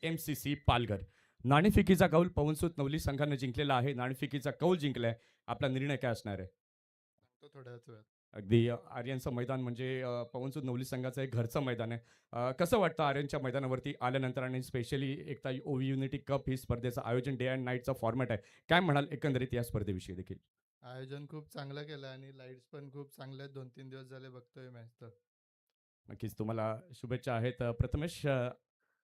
KMCC Palghar. नाणेफेकीचा कौल पवनसूत नवली संघाने जिंकलेला आहे. नाणेफेकीचा कौल जिंकलाय. आपला निर्णय काय असणार आहे? सांगतो थोड्या वेळात. अगदी आर्यनचं मैदान म्हणजे पवनसूत नवली संघाचं एक घरचं मैदान आहे. कसं वाटतं आर्यनच्या मैदानावरती आल्यानंतर आणि स्पेशली एकता ओवी युनिटी कप ही स्पर्धेचं आयोजन डे अँड नाईटचा फॉर्मॅट आहे. काय म्हणाल एकंदरीत या स्पर्धेविषयी देखील? आयोजन खूप चांगलं केलं आणि लाईट्स पण खूप चांगले आहेत. 2-3 दिवस झाले बघतोय मॅच तर. नक्कीच तुम्हाला शुभेच्छा आहेत. प्रथमेश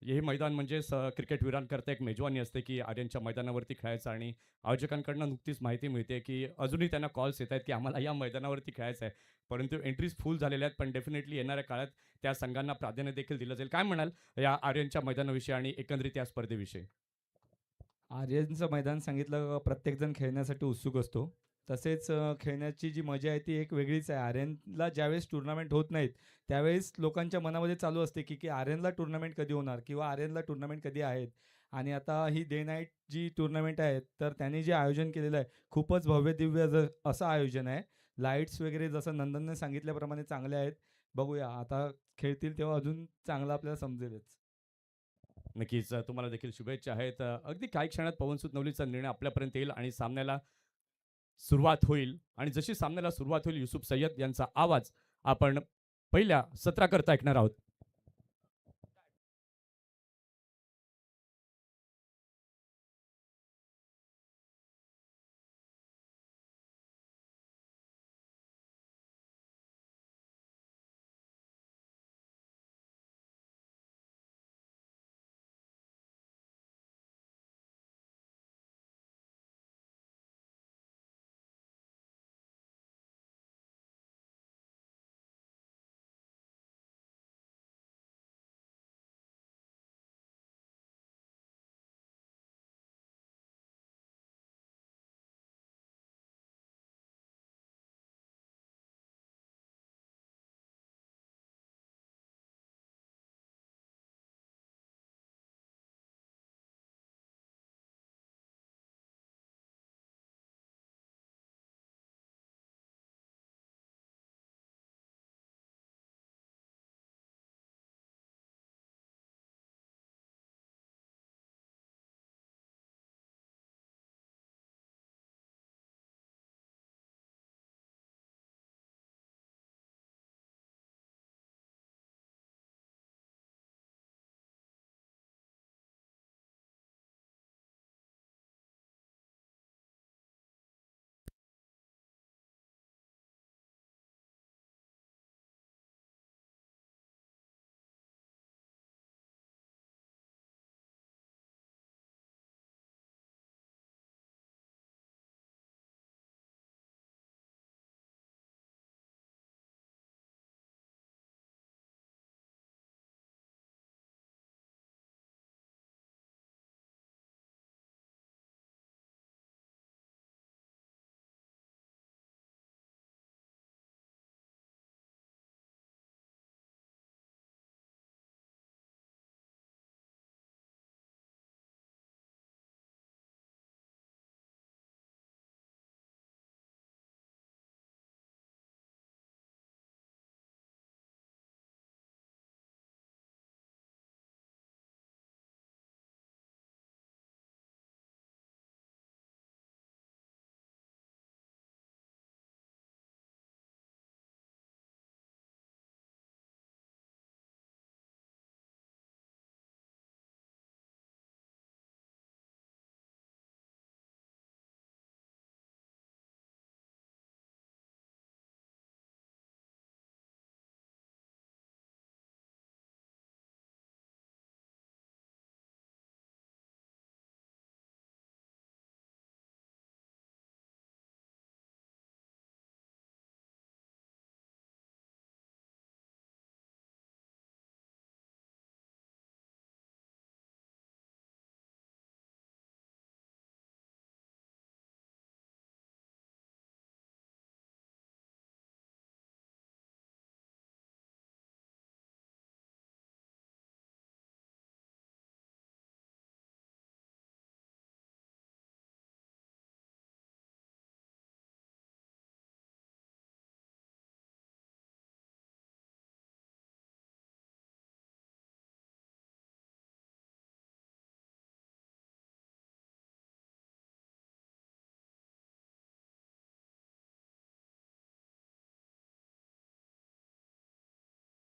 हे मैदान म्हणजे क्रिकेटवीरांकरता एक मेजवानी असते, की आर्यनच्या मैदानावरती खेळायचं आणि आयोजकांकडनं नुकतीच माहिती मिळते, की अजूनही त्यांना कॉल्स येत आहेत, की आम्हाला या मैदानावरती खेळायचं आहे. परंतु एंट्रीज फुल झालेल्या आहेत, पण डेफिनेटली येणाऱ्या काळात त्या संघांना प्राधान्य देखील दिलं जाईल. काय म्हणाल या आर्यनच्या मैदानाविषयी आणि एकंदरीत या स्पर्धेविषयी? आर्यनचं मैदान सांगितलं का प्रत्येकजण खेळण्यासाठी उत्सुक असतो. तसेच खेळण्याची जी मजा आहे ती एक वेगळीच आहे. आर्यनला ज्यावेळेस टुर्नामेंट होत नाहीत, त्यावेळेस लोकांच्या मनामध्ये चालू असते की आर्यनला टुर्नामेंट कधी होणार किंवा आर्यनला टुर्नामेंट कधी आहेत. आणि आता ही डे नाईट जी टुर्नामेंट आहे, तर त्यांनी जे आयोजन केलेलं आहे, खूपच भव्य-दिव्य असं आयोजन आहे. लाईट्स वगैरे जसं नंदनने सांगितल्याप्रमाणे चांगले आहेत. बघूया आता खेळतील तेव्हा अजून चांगलं आपल्याला समजेलच. नक्कीच तुम्हाला देखील शुभेच्छा आहेत. अगदी काही क्षणात पवनसूत नवलीचा निर्णय आपल्यापर्यंत येईल आणि सामन्याला सुरुवात होईल आणि जशी सामन्याला सुरुवात होईल युसुफ सय्यद यांचा आवाज आपण पहिल्या सत्राकरता ऐकणार आहोत.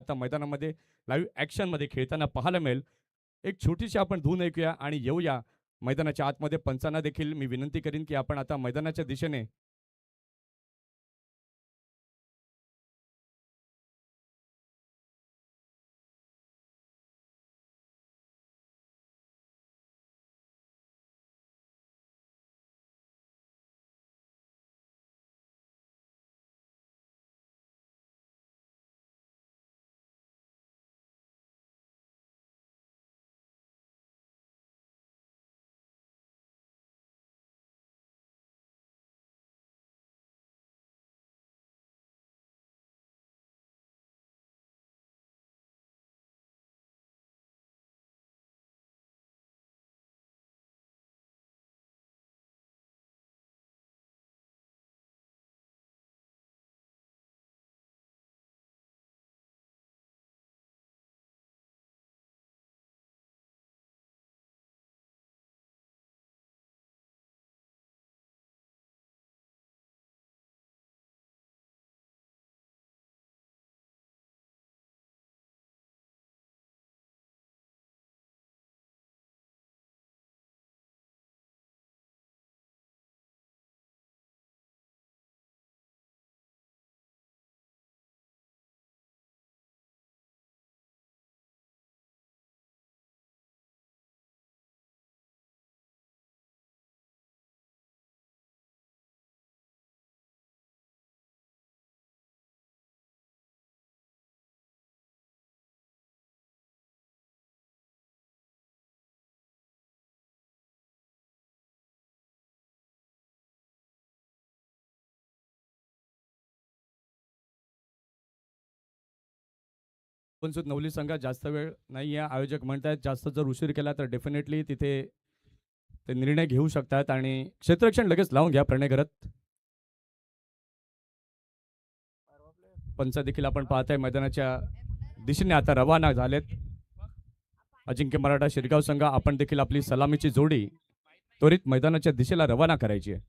आता मैदानामध्ये लाईव्ह ॲक्शनमध्ये खेळताना पाहायला मिळेल. एक छोटीशी आपण धून ऐकूया आणि येऊया मैदानाच्या आतमध्ये. पंचांना देखील मी विनंती करीन की आपण आता मैदानाच्या दिशेने पण सुद्धा नवली संघात जास्त वेळ नाही आहे. आयोजक म्हणतायत जास्त जर उशीर केला तर डेफिनेटली तिथे ते निर्णय घेऊ शकतात आणि क्षेत्ररक्षण लगेच लावून घ्या प्रणय घरत. पंच देखील आपण पाहताय मैदानाच्या दिशेने आता रवाना झालेत. अजिंक्य मराठा शिरगाव संघ आपण देखील आपली सलामीची जोडी त्वरित मैदानाच्या दिशेला रवाना करायची आहे.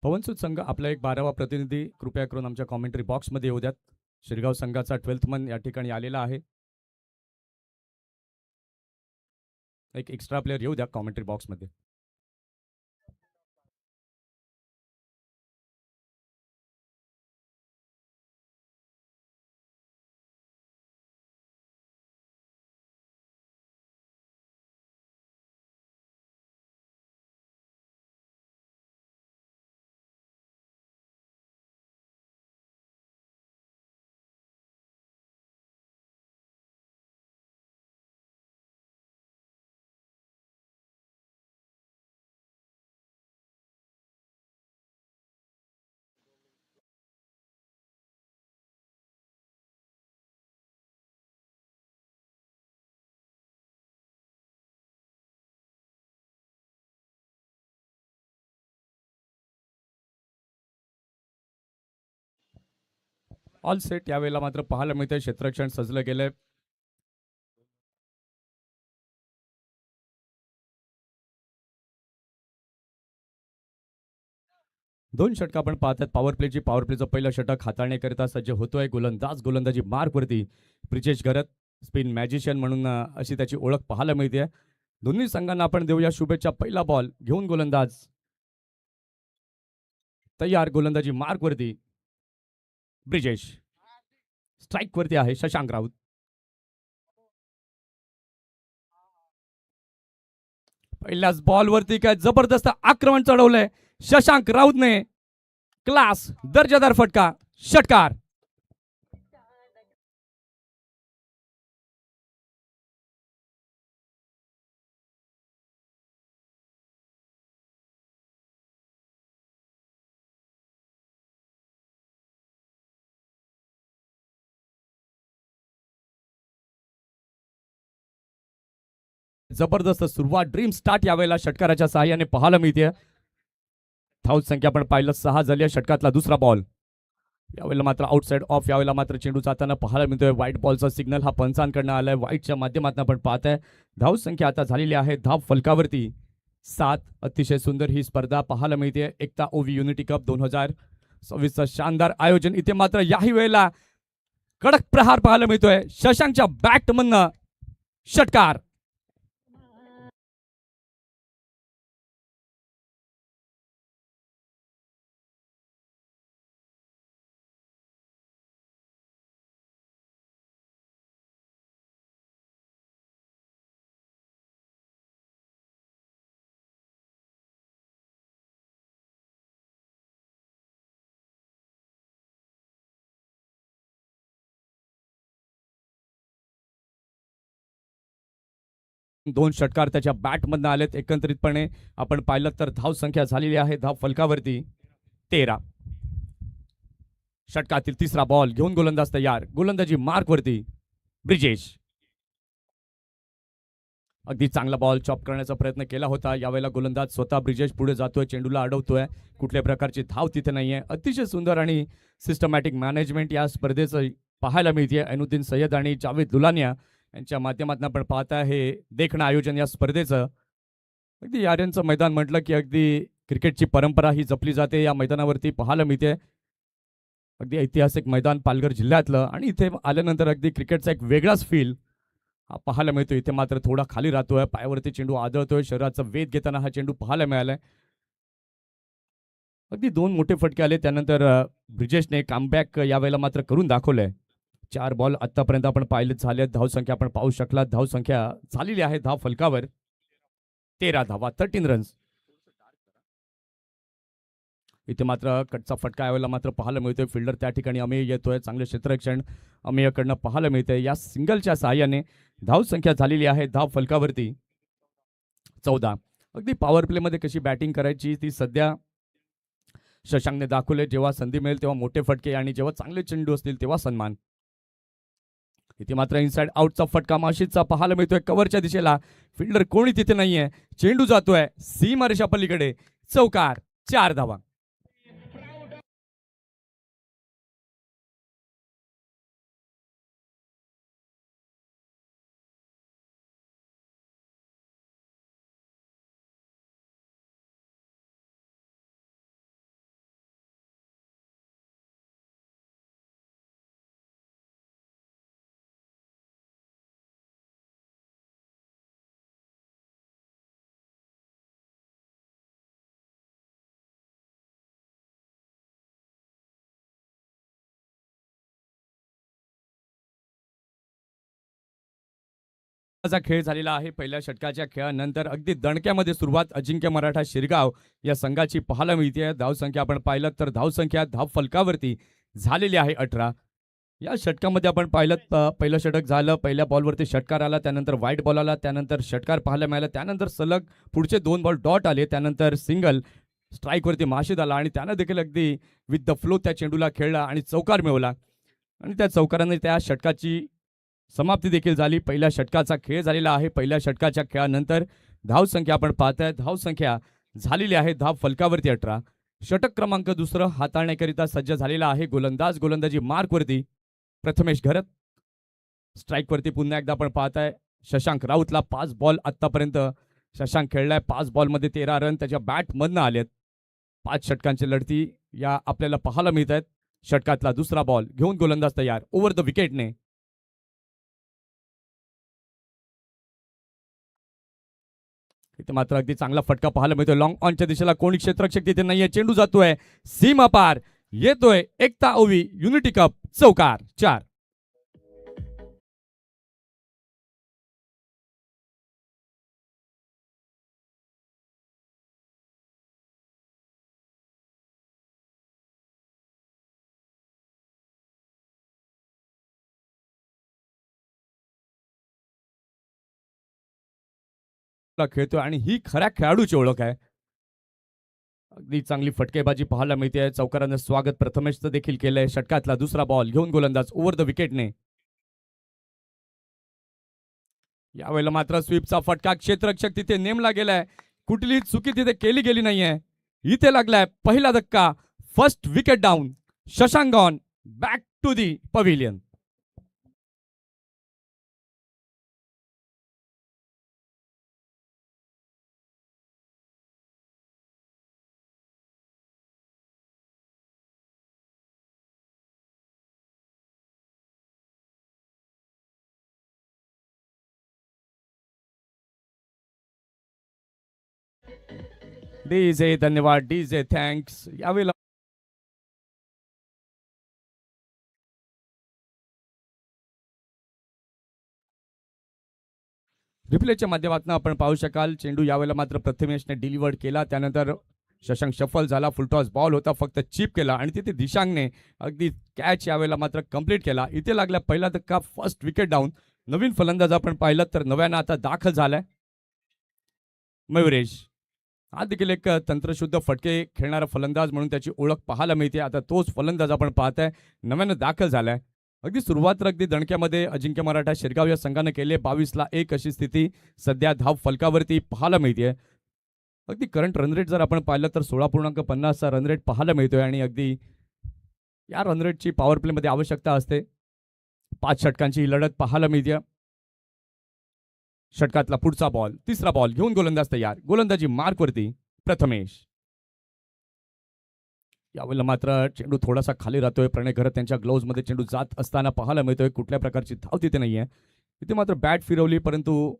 पवनसूत संघ आपला एक 12वा प्रतिनिधी कृपया करून आमच्या कॉमेंट्री बॉक्समध्ये येऊ द्यात. शिरगाव संघाचा 12th मन या ठिकाणी आलेला आहे. एक एक्स्ट्रा प्लेअर येऊ द्या कॉमेंट्री बॉक्समध्ये. ऑल सेट यावेळेला मात्र पाहायला मिळतंय क्षेत्ररक्षण सजलं गेलंय. दोन षटकं आपण पाहतात पॉवर प्लेचं पहिलं षटक हाताळण्याकरिता सज्ज होतोय गोलंदाजी मार्कवरती ब्रिजेश घरत स्पिन मॅजिशियन म्हणून अशी त्याची ओळख पाहायला मिळते. दोन्ही संघांना आपण देऊया शुभेच्छा. पहिला बॉल घेऊन गोलंदाज तयार, गोलंदाजी मार्कवरती ब्रिजेश, स्ट्राईकवरती आहे शशांक राऊत. पहिल्याच बॉलवरती काय जबरदस्त आक्रमण चढवलंय शशांक राऊतने. क्लास दर्जादार फटका, षटकार. जबरदस्त सुरुवात, ड्रीम स्टार्ट यावेळेला षटकाराच्या सहाय्याने पाहायला मिळते. धाव संख्या आपण पाहिलं 6 झाली आहे. षटकातला दुसरा बॉल यावेळेला मात्र आउटसाइड ऑफ. यावेळेला मात्र चेंडू जाताना पाहायला मिळतोय व्हाईट बॉलचा सिग्नल हा पंचांकडनं आलाय. व्हाईटच्या माध्यमातून आपण पाहत आहे. धाव संख्या आता झालेली आहे धाव फलकावरती 7. अतिशय सुंदर ही स्पर्धा पाहायला मिळते. एकता ओवी युनिटी कप 2026चं शानदार आयोजन. इथे मात्र याही वेळेला कडक प्रहार पाहायला मिळतोय शशांकच्या बॅटमधनं, षटकार. दोन षटकार त्याच्या बॅटमधनं आलेत. एकत्रितपणे आपण पाहिलं तर धाव संख्या झालेली आहे धाव फलकावरती 13. षटकातील तिसरा बॉल घेऊन गोलंदाज तयार, गोलंदाजी मार्कवरती ब्रिजेश. अगदी चांगला बॉल चॉप करण्याचा प्रयत्न केला होता. यावेळेला गोलंदाज स्वतः ब्रिजेश पुढे जातोय, चेंडूला अडवतोय. कुठल्या प्रकारची धाव तिथे नाहीये. अतिशय सुंदर आणि सिस्टमॅटिक मॅनेजमेंट या स्पर्धेचं पाहायला मिळते. ऐनुद्दीन सय्यद आणि जावेद दुलानिया यांच्या माध्यमातून आपण पाहता हे देखणं आयोजन या स्पर्धेचं. अगदी याऱ्यांचं मैदान म्हटलं की अगदी क्रिकेटची परंपरा ही जपली जाते या मैदानावरती पाहायला मिळते. अगदी ऐतिहासिक मैदान पालघर जिल्ह्यातलं, आणि इथे आल्यानंतर अगदी क्रिकेटचा एक वेगळाच फील हा पाहायला मिळतो. इथे मात्र थोडा खाली राहतोय, पायावरती चेंडू आदळतोय, शरीराचा वेध घेताना हा चेंडू पाहायला मिळालाय. अगदी 2 मोठे फटके आले. त्यानंतर ब्रिजेशने कमबॅक यावेळेला मात्र करून दाखवलंय. 4 बॉल आतापर्यंत आपण पाहिले झाले. धाव संख्या आपण पाहू शकला. धाव संख्या झालेली आहे धाव फलकावर 13 धावा, 13 रन्स. इथे मात्र कटचा फटका यावेळेला मात्र पाहायला मिळतोय. फिल्डर त्या ठिकाणी अमेय येतोय. चांगले क्षेत्ररक्षण अमेयकडनं पाहायला मिळतंय. या सिंगलच्या सहाय्याने धाव संख्या झालेली आहे धाव फलकावरती 14. अगदी पॉवर प्लेमध्ये कशी बॅटिंग करायची ती सध्या शशांकने दाखवले. जेव्हा संधी मिळेल तेव्हा मोठे फटके, आणि जेव्हा चांगले चेंडू असतील तेव्हा सन्मान. इथे मात्र इनसाइड आउटचा फटका माशीदचा पाहायला मिळतोय. कव्हरच्या दिशेला फिल्डर कोणी तिथे नाहीये. चेंडू जातोय सीमारेषा पलीकडे, चौकार, 4 धावा. चा खेळ झालेला आहे. पहिल्या षटकाच्या खेळानंतर अगदी दणक्यामध्ये सुरुवात अजिंक्य मराठा शिरगाव या संघाची पाहायला मिळते. धाव संख्या आपण पाहिलं तर धाव संख्या धाव फलकावरती झालेली आहे 18. या षटकामध्ये आपण पाहिलं पहिलं षटक झालं, पहिल्या बॉलवरती षटकार आला, त्यानंतर व्हाईट बॉल आला, त्यानंतर षटकार पाहायला मिळाला, त्यानंतर सलग पुढचे 2 बॉल डॉट आले, त्यानंतर सिंगल स्ट्राईकवरती माशीद आला, आणि त्यानं देखील अगदी विथ द फ्लो त्या चेंडूला खेळला आणि चौकार मिळवला, आणि त्या चौकाराने त्या षटकाची समाप्ती देखील झाली. पहिल्या षटकाचा खेळ झालेला आहे. पहिल्या षटकाच्या खेळानंतर धाव संख्या आपण पाहताय धाव संख्या झालेली आहे धाव फलकावरती 18. षटक क्रमांक दुसरं हाताळण्याकरिता सज्ज झालेला आहे गोलंदाज. गोलंदाजी मार्कवरती प्रथमेश घरत. स्ट्राईकवरती पुन्हा एकदा आपण पाहताय शशांक राऊतला 5 बॉल आतापर्यंत शशांक खेळलाय. 5 बॉलमध्ये 13 रन त्याच्या बॅटमधनं आलेत. 5 षटकांची लढती या आपल्याला पाहायला मिळत आहेत. षटकातला दुसरा बॉल घेऊन गोलंदाज तयार ओव्हर द विकेटने. इथे मात्र अगदी चांगला फटका पाहायला मिळतोय. लॉंग ऑनच्या दिशेला कोणी क्षेत्ररक्षक तिथे नाहीये. चेंडू जातोय सीमा पार. येतोय एकता ओवी युनिटी कप चौकार 4. खेळतोय आणि ही खऱ्या खेळाडूची ओळख आहे. अगदी चांगली फटकेबाजी पाहायला मिळते. चौकारानं स्वागत प्रथमेशचं देखील केलंय. षटकातला दुसरा बॉल घेऊन गोलंदाज ओव्हर द विकेटने. यावेळेला मात्र स्वीपचा फटका. क्षेत्ररक्षक तिथे नेमला गेलाय. कुठलीही चुकी तिथे केली गेली नाहीये. इथे लागलाय पहिला धक्का. First wicket down. Shashank gone back to the pavilion. DJ धन्यवाद. DJ thanks. यावेळेला रिप्लेच्या माध्यमातून आपण पाहू शकाल. चेंडू यावेळेला मात्र प्रथमेशने डिलिव्हर्ड केला. त्यानंतर शशांक शफल झाला. फुलटॉस बॉल होता. फक्त चिप केला आणि तिथे दिशांगने अगदी कॅच यावेळेला मात्र कंप्लीट केला. इथे लागला पहिला धक्का. First wicket down. नवीन फलंदाज आपण पाहिलं तर नव्यानं आता दाखल झालाय मयुरेश. हा देखील एक तंत्रशुद्ध फटके खेळणारा फलंदाज म्हणून त्याची ओळख पाहायला मिळते. आता तोच फलंदाज आपण पाहताय नव्यानं दाखल झालाय. अगदी सुरुवात अगदी दणक्यामध्ये अजिंक्य मराठा शिरगाव या संघाने केले. 22ला 1 अशी स्थिती सध्या धाव फलकावरती पाहायला मिळते. अगदी करंट रनरेट जर आपण पाहिलं तर 16.50चा रनरेट पाहायला मिळतोय आणि अगदी या रनरेटची पॉवर प्लेमध्ये आवश्यकता असते. 5 षटकांची ही लढत पाहायला मिळते. षटकातला पुढचा बॉल तिसरा बॉल घेऊन गोलंदाज तयार. गोलंदाजी मार्कवरती प्रथमेश. यावेळेला मात्र चेंडू थोडासा खाली राहतोय. प्रणय घरत त्यांच्या ग्लोव्ज मध्ये चेंडू जात असताना पाहायला मिळतोय. कुठल्या प्रकारची धाव तिथे नाहीये. इथे मात्र बॅट फिरवली परंतु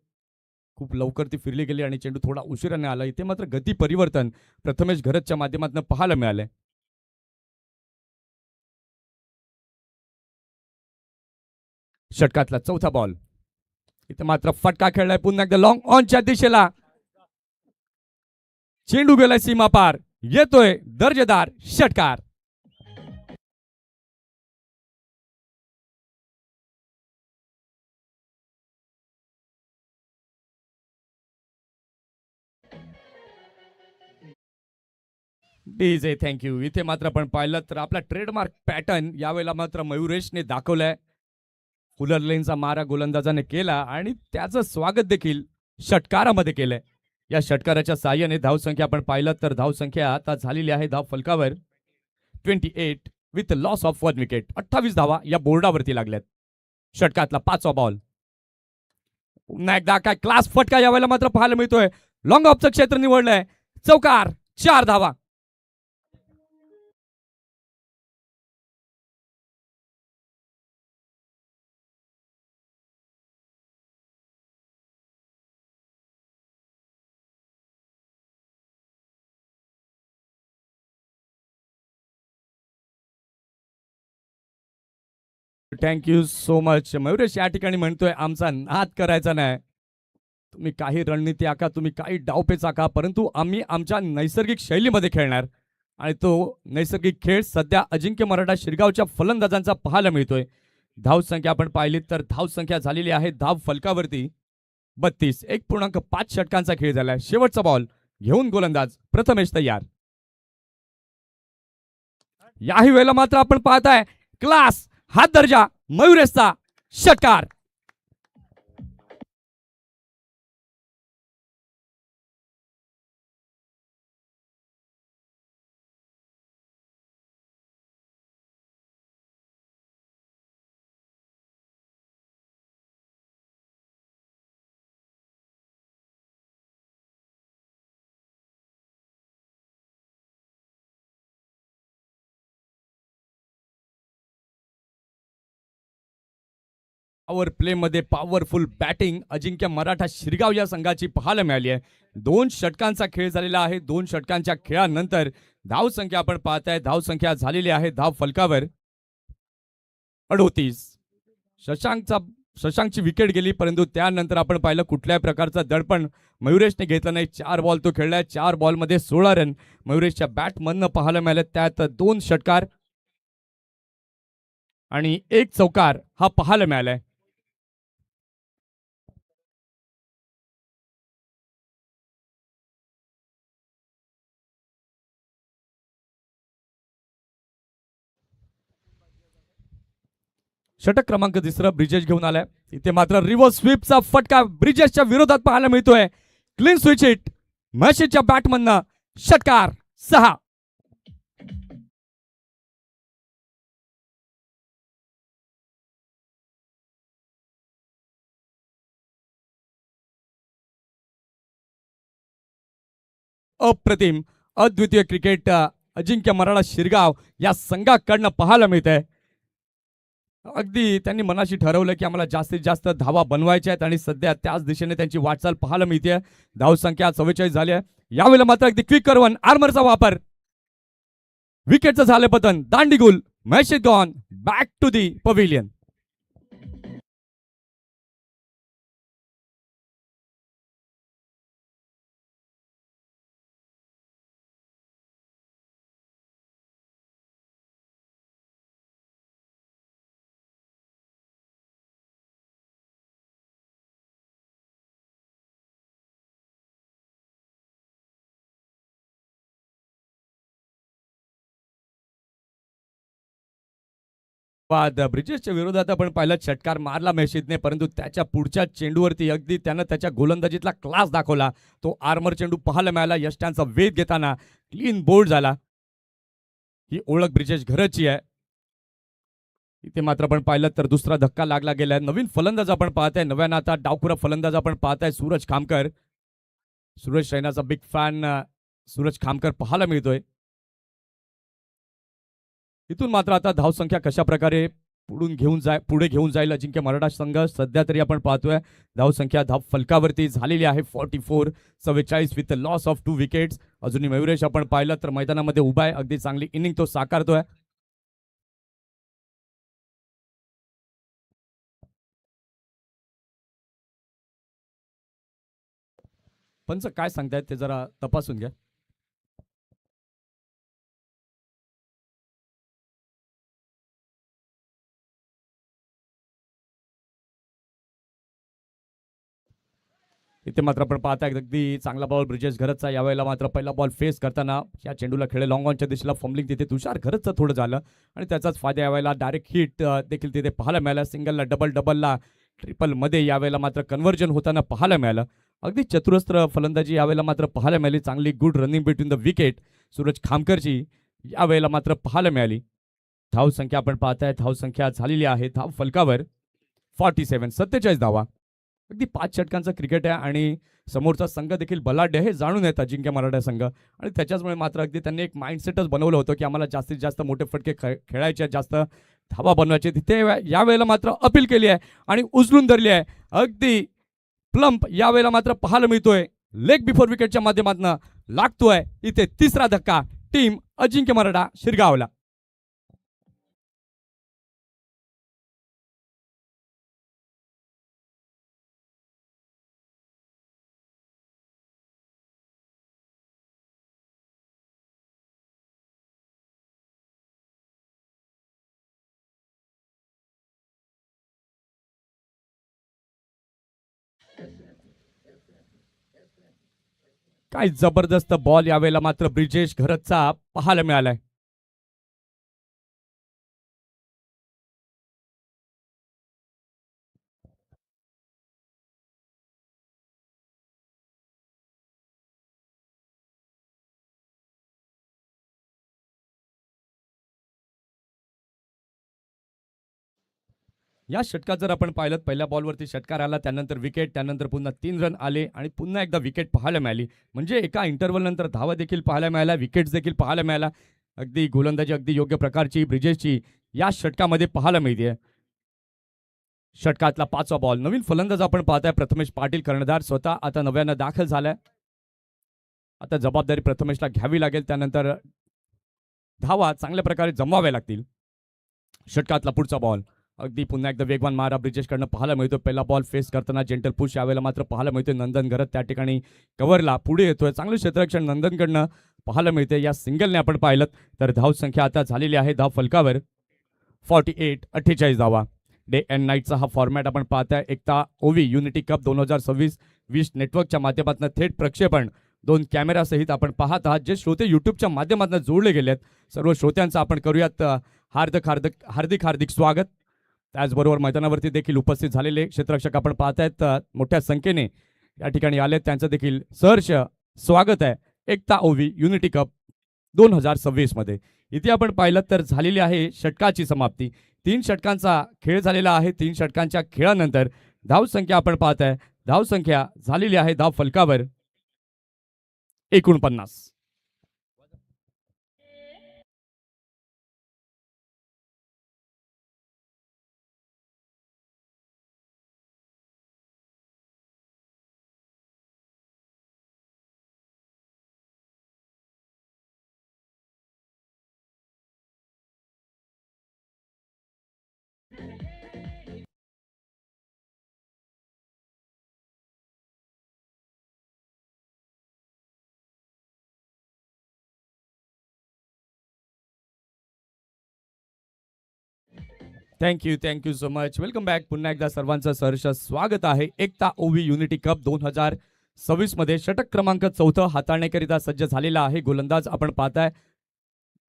खूप लवकर ती फिरली गेली आणि चेंडू थोडा उशिराने आला. इथे मात्र गती परिवर्तन प्रथमेश घरतच्या माध्यमातून पाहायला मिळाले. षटकातला चौथा बॉल. इथे मात्र फटका खेळलाय पुन्हा एकदा लॉंग ऑनच्या दिशेला. चेंडू गेलाय सीमा पार. येतोय दर्जेदार षटकार. DJ thank you. इथे मात्र आपण पाहिलं तर आपला ट्रेडमार्क पॅटर्न यावेळेला मात्र मयुरेशने दाखवलाय. फुलर लेनचा मारा गोलंदाजाने केला आणि त्याचं स्वागत देखील षटकारामध्ये केलंय. या षटकाराच्या साहाय्याने धावसंख्या आपण पाहिलं तर धावसंख्या आता झालेली आहे धाव फलकावर 28 विथ लॉस ऑफ 1 विकेट. 28 धावा या बोर्डावरती लागल्यात. षटकातला 5वा बॉल. पुन्हा एकदा काय क्लास फटका यावेळेला मात्र पाहायला मिळतोय. लॉंग ऑफचं क्षेत्र निवडलंय. चौकार 4 धावा. Thank you so much. मयुरेश या ठिकाणी म्हणतोय आमचा नाद करायचा नाही. तुम्ही काही रणनीती आखा, तुम्ही काही डावपेच आखा, परंतु आम्ही आमच्या नैसर्गिक शैलीमध्ये खेळणार आणि तो नैसर्गिक खेळ सध्या अजिंक्य मराठा शिरगावच्या फलंदाजांचा पाहायला मिळतोय. धावसंख्या आपण पाहिली तर धावसंख्या झालेली आहे धाव फलकावरती 32. 1.5 षटकांचा खेळ झालाय. शेवटचा बॉल घेऊन गोलंदाज प्रथमेश तयार. याही वेळेला मात्र आपण पाहताय क्लास हा दर्जा मयुरेशचा षटकार. पॉवर प्लेमध्ये पॉवरफुल बॅटिंग अजिंक्य मराठा शिरगाव या संघाची पाहायला मिळाली आहे. 2 षटकांचा खेळ झालेला आहे. 2 षटकांच्या खेळानंतर धाव संख्या आपण पाहताय, धाव संख्या झालेली आहे धाव फलकावर 38. शशांकची विकेट गेली, परंतु त्यानंतर आपण पाहिलं कुठल्याही प्रकारचं दडपण मयुरेशने घेतलं नाही. 4 बॉल तो खेळलाय. 4 बॉलमध्ये 16 रन मयुरेशच्या बॅटमधनं पाहायला मिळाले. त्यात 2 षटकार आणि 1 चौकार हा पाहायला मिळालाय. षटक क्रमांक 3 ब्रिजेश घेऊन आलाय. इथे मात्र रिव्हर्स स्वीपचा फटका ब्रिजेशच्या विरोधात पाहायला मिळतोय. क्लीन स्विच हिट महेशच्या बॅटमधनं षटकार 6. अप्रतिम अद्वितीय क्रिकेट अजिंक्य मराठा शिरगाव या संघाकडनं पाहायला मिळतंय. अगदी त्यांनी मनाशी ठरवलं की आम्हाला जास्तीत जास्त धावा बनवायच्या आहेत आणि सध्या त्याच दिशेने त्यांची वाटचाल पाहायला मिळते. धाव संख्या 44 झाली आहे. यावेळेला मात्र अगदी क्विक करवन आर्मरचा वापर, विकेटचं झालं पतन, दांडी गुल, match is gone back to the pavilion. ब्रिजेशच्या विरोधात आपण पाहिलं षटकार मारला मेशीदने, परंतु त्याच्या पुढच्या चेंडूवरती अगदी त्यानं त्याच्या गोलंदाजीतला क्लास दाखवला. तो आर्मर चेंडू पाहायला मिळाला. यष्ट्यांचा वेध घेताना क्लीन बोल्ड झाला. ही ओळख ब्रिजेश घरची आहे. इथे मात्र आपण पाहिलं तर दुसरा धक्का लागला गेलाय. नवीन फलंदाज आपण पाहताय, नव्यानं आता डावखुरा फलंदाज आपण पाहताय सूरज खामकर. सूरज रैनाचा बिग फॅन सूरज खामकर पाहायला मिळतोय. इथून मात्र आता धावसंख्या कशा प्रकारे पुढे घेऊन जाईल अजिंक्य मराठा संघ. सध्या तरी आपण पाहतोय धावसंख्या धाव फलकावरती झालेली आहे 44-44 विथ लॉस ऑफ 2 विकेट्स. अजूनही मयुरेश आपण पाहिलं तर मैदानामध्ये उभा आहे. अगदी चांगली इनिंग तो साकारतोय. पंच काय सांगतायत ते जरा तपासून घ्या. इथे मात्र आपण पाहताय अगदी चांगला बॉल ब्रिजेश घरतचा. यावेळेला मात्र पहिला बॉल फेस करताना या चेंडूला खेळे लॉंग ऑनच्या दिशेला फॉर्मलिंग तिथे तुषार घरतचं थोडं झालं आणि त्याचाच फायदा यावेळेला डायरेक्ट हिट देखील तिथे पाहायला मिळाला. सिंगलला डबलला ट्रिपलमध्ये यावेळेला मात्र कन्व्हर्जन होताना पाहायला मिळालं. अगदी चतुरस्त्र फलंदाजी यावेळेला मात्र पाहायला मिळाली. चांगली good running between the wicket Suraj खामकरची यावेळेला मात्र पाहायला मिळाली. धाव संख्या आपण पाहताय, धाव संख्या झालेली आहे धाव फलकावर 47 धावा. अगदी 5 षटकांचं क्रिकेट आहे आणि समोरचा संघ देखील बलाढ्य हे जाणून येत अजिंक्य मराठा संघ. आणि त्याच्याचमुळे मात्र अगदी त्यांनी एक माइंडसेटच बनवलं होतं की आम्हाला जास्तीत जास्त मोठे फटके खेळायचे, जास्त धावा बनवायचे. तिथे यावेळेला मात्र अपील केली आहे आणि उचलून धरली आहे. अगदी प्लंप यावेळेला मात्र पाहायला मिळतोय. लेग बिफोर विकेटच्या माध्यमातून लागतोय इथे तिसरा धक्का टीम अजिंक्य मराठा शिरगावला. काय जबरदस्त बॉल यावेळेला मात्र ब्रिजेश घरतचा पाहायला मिळालाय. या षटकात जर आपण पाहिलं पहिल्या बॉलवरती षटकार आला, त्यानंतर विकेट, त्यानंतर पुन्हा 3 रन आले आणि पुन्हा एकदा विकेट पाहायला मिळाली. म्हणजे एका इंटरव्हल नंतर धावा देखील पाहायला मिळाल्या, विकेट्स देखील पाहायला मिळाल्या. अगदी गोलंदाजी अगदी योग्य प्रकारची ब्रिजेशची या षटकामध्ये पाहायला मिळते. षटकातला 5वा बॉल. नवीन फलंदाज आपण पाहताय प्रथमेश पाटील, कर्णधार स्वतः आता नव्यानं दाखल झालाय. आता जबाबदारी प्रथमेशला घ्यावी लागेल. त्यानंतर धावा चांगल्या प्रकारे जमवाव्या लागतील. षटकातला पुढचा बॉल. अगदी पुन्हा एकदा वेगवान मारा ब्रिजेशकडनं पाहायला मिळतो. पहिला बॉल फेस करताना जेंटल पुश यावेळेला मात्र पाहायला मिळतोय. नंदन घरत त्या ठिकाणी कव्हरला पुढे येतोय. चांगलं क्षेत्ररक्षण नंदनकडनं पाहायला मिळते. या सिंगलने आपण पाहिलं तर धाव संख्या आता झालेली आहे धाव फलकावर 48 धावा. डे अँड नाईटचा हा फॉर्मॅट आपण पाहताय. एकता ओवी युनिटी कप 2026 नेटवर्कच्या माध्यमातून थेट प्रक्षेपण 2 कॅमेरासहित आपण पाहत आहात. जे श्रोते युट्यूबच्या माध्यमातून जोडले गेलेत सर्व श्रोत्यांचं आपण करूयात हार्दिक स्वागत. त्याचबरोबर मैदानावरती देखील उपस्थित झालेले क्षेत्ररक्षक आपण पाहतायत मोठ्या संख्येने या ठिकाणी आले. त्यांचं देखील सहर्ष स्वागत आहे एकता ओवी युनिटी कप 2026 मध्ये. इथे आपण पाहिलं तर झालेली आहे षटकाची समाप्ती. 3 षटकांचा खेळ झालेला आहे. 3 षटकांच्या खेळानंतर धाव संख्या आपण पाहताय. धाव संख्या झालेली आहे धाव फलकावर 49. Thank you so much. Welcome back. पुन्हा एकदा सर्वांचं सहर्ष स्वागत आहे एकता ओवी युनिटी कप 2026 मध्ये. षटक क्रमांक 4 हाताळण्याकरिता सज्ज झालेला आहे. गोलंदाज आपण पाहताय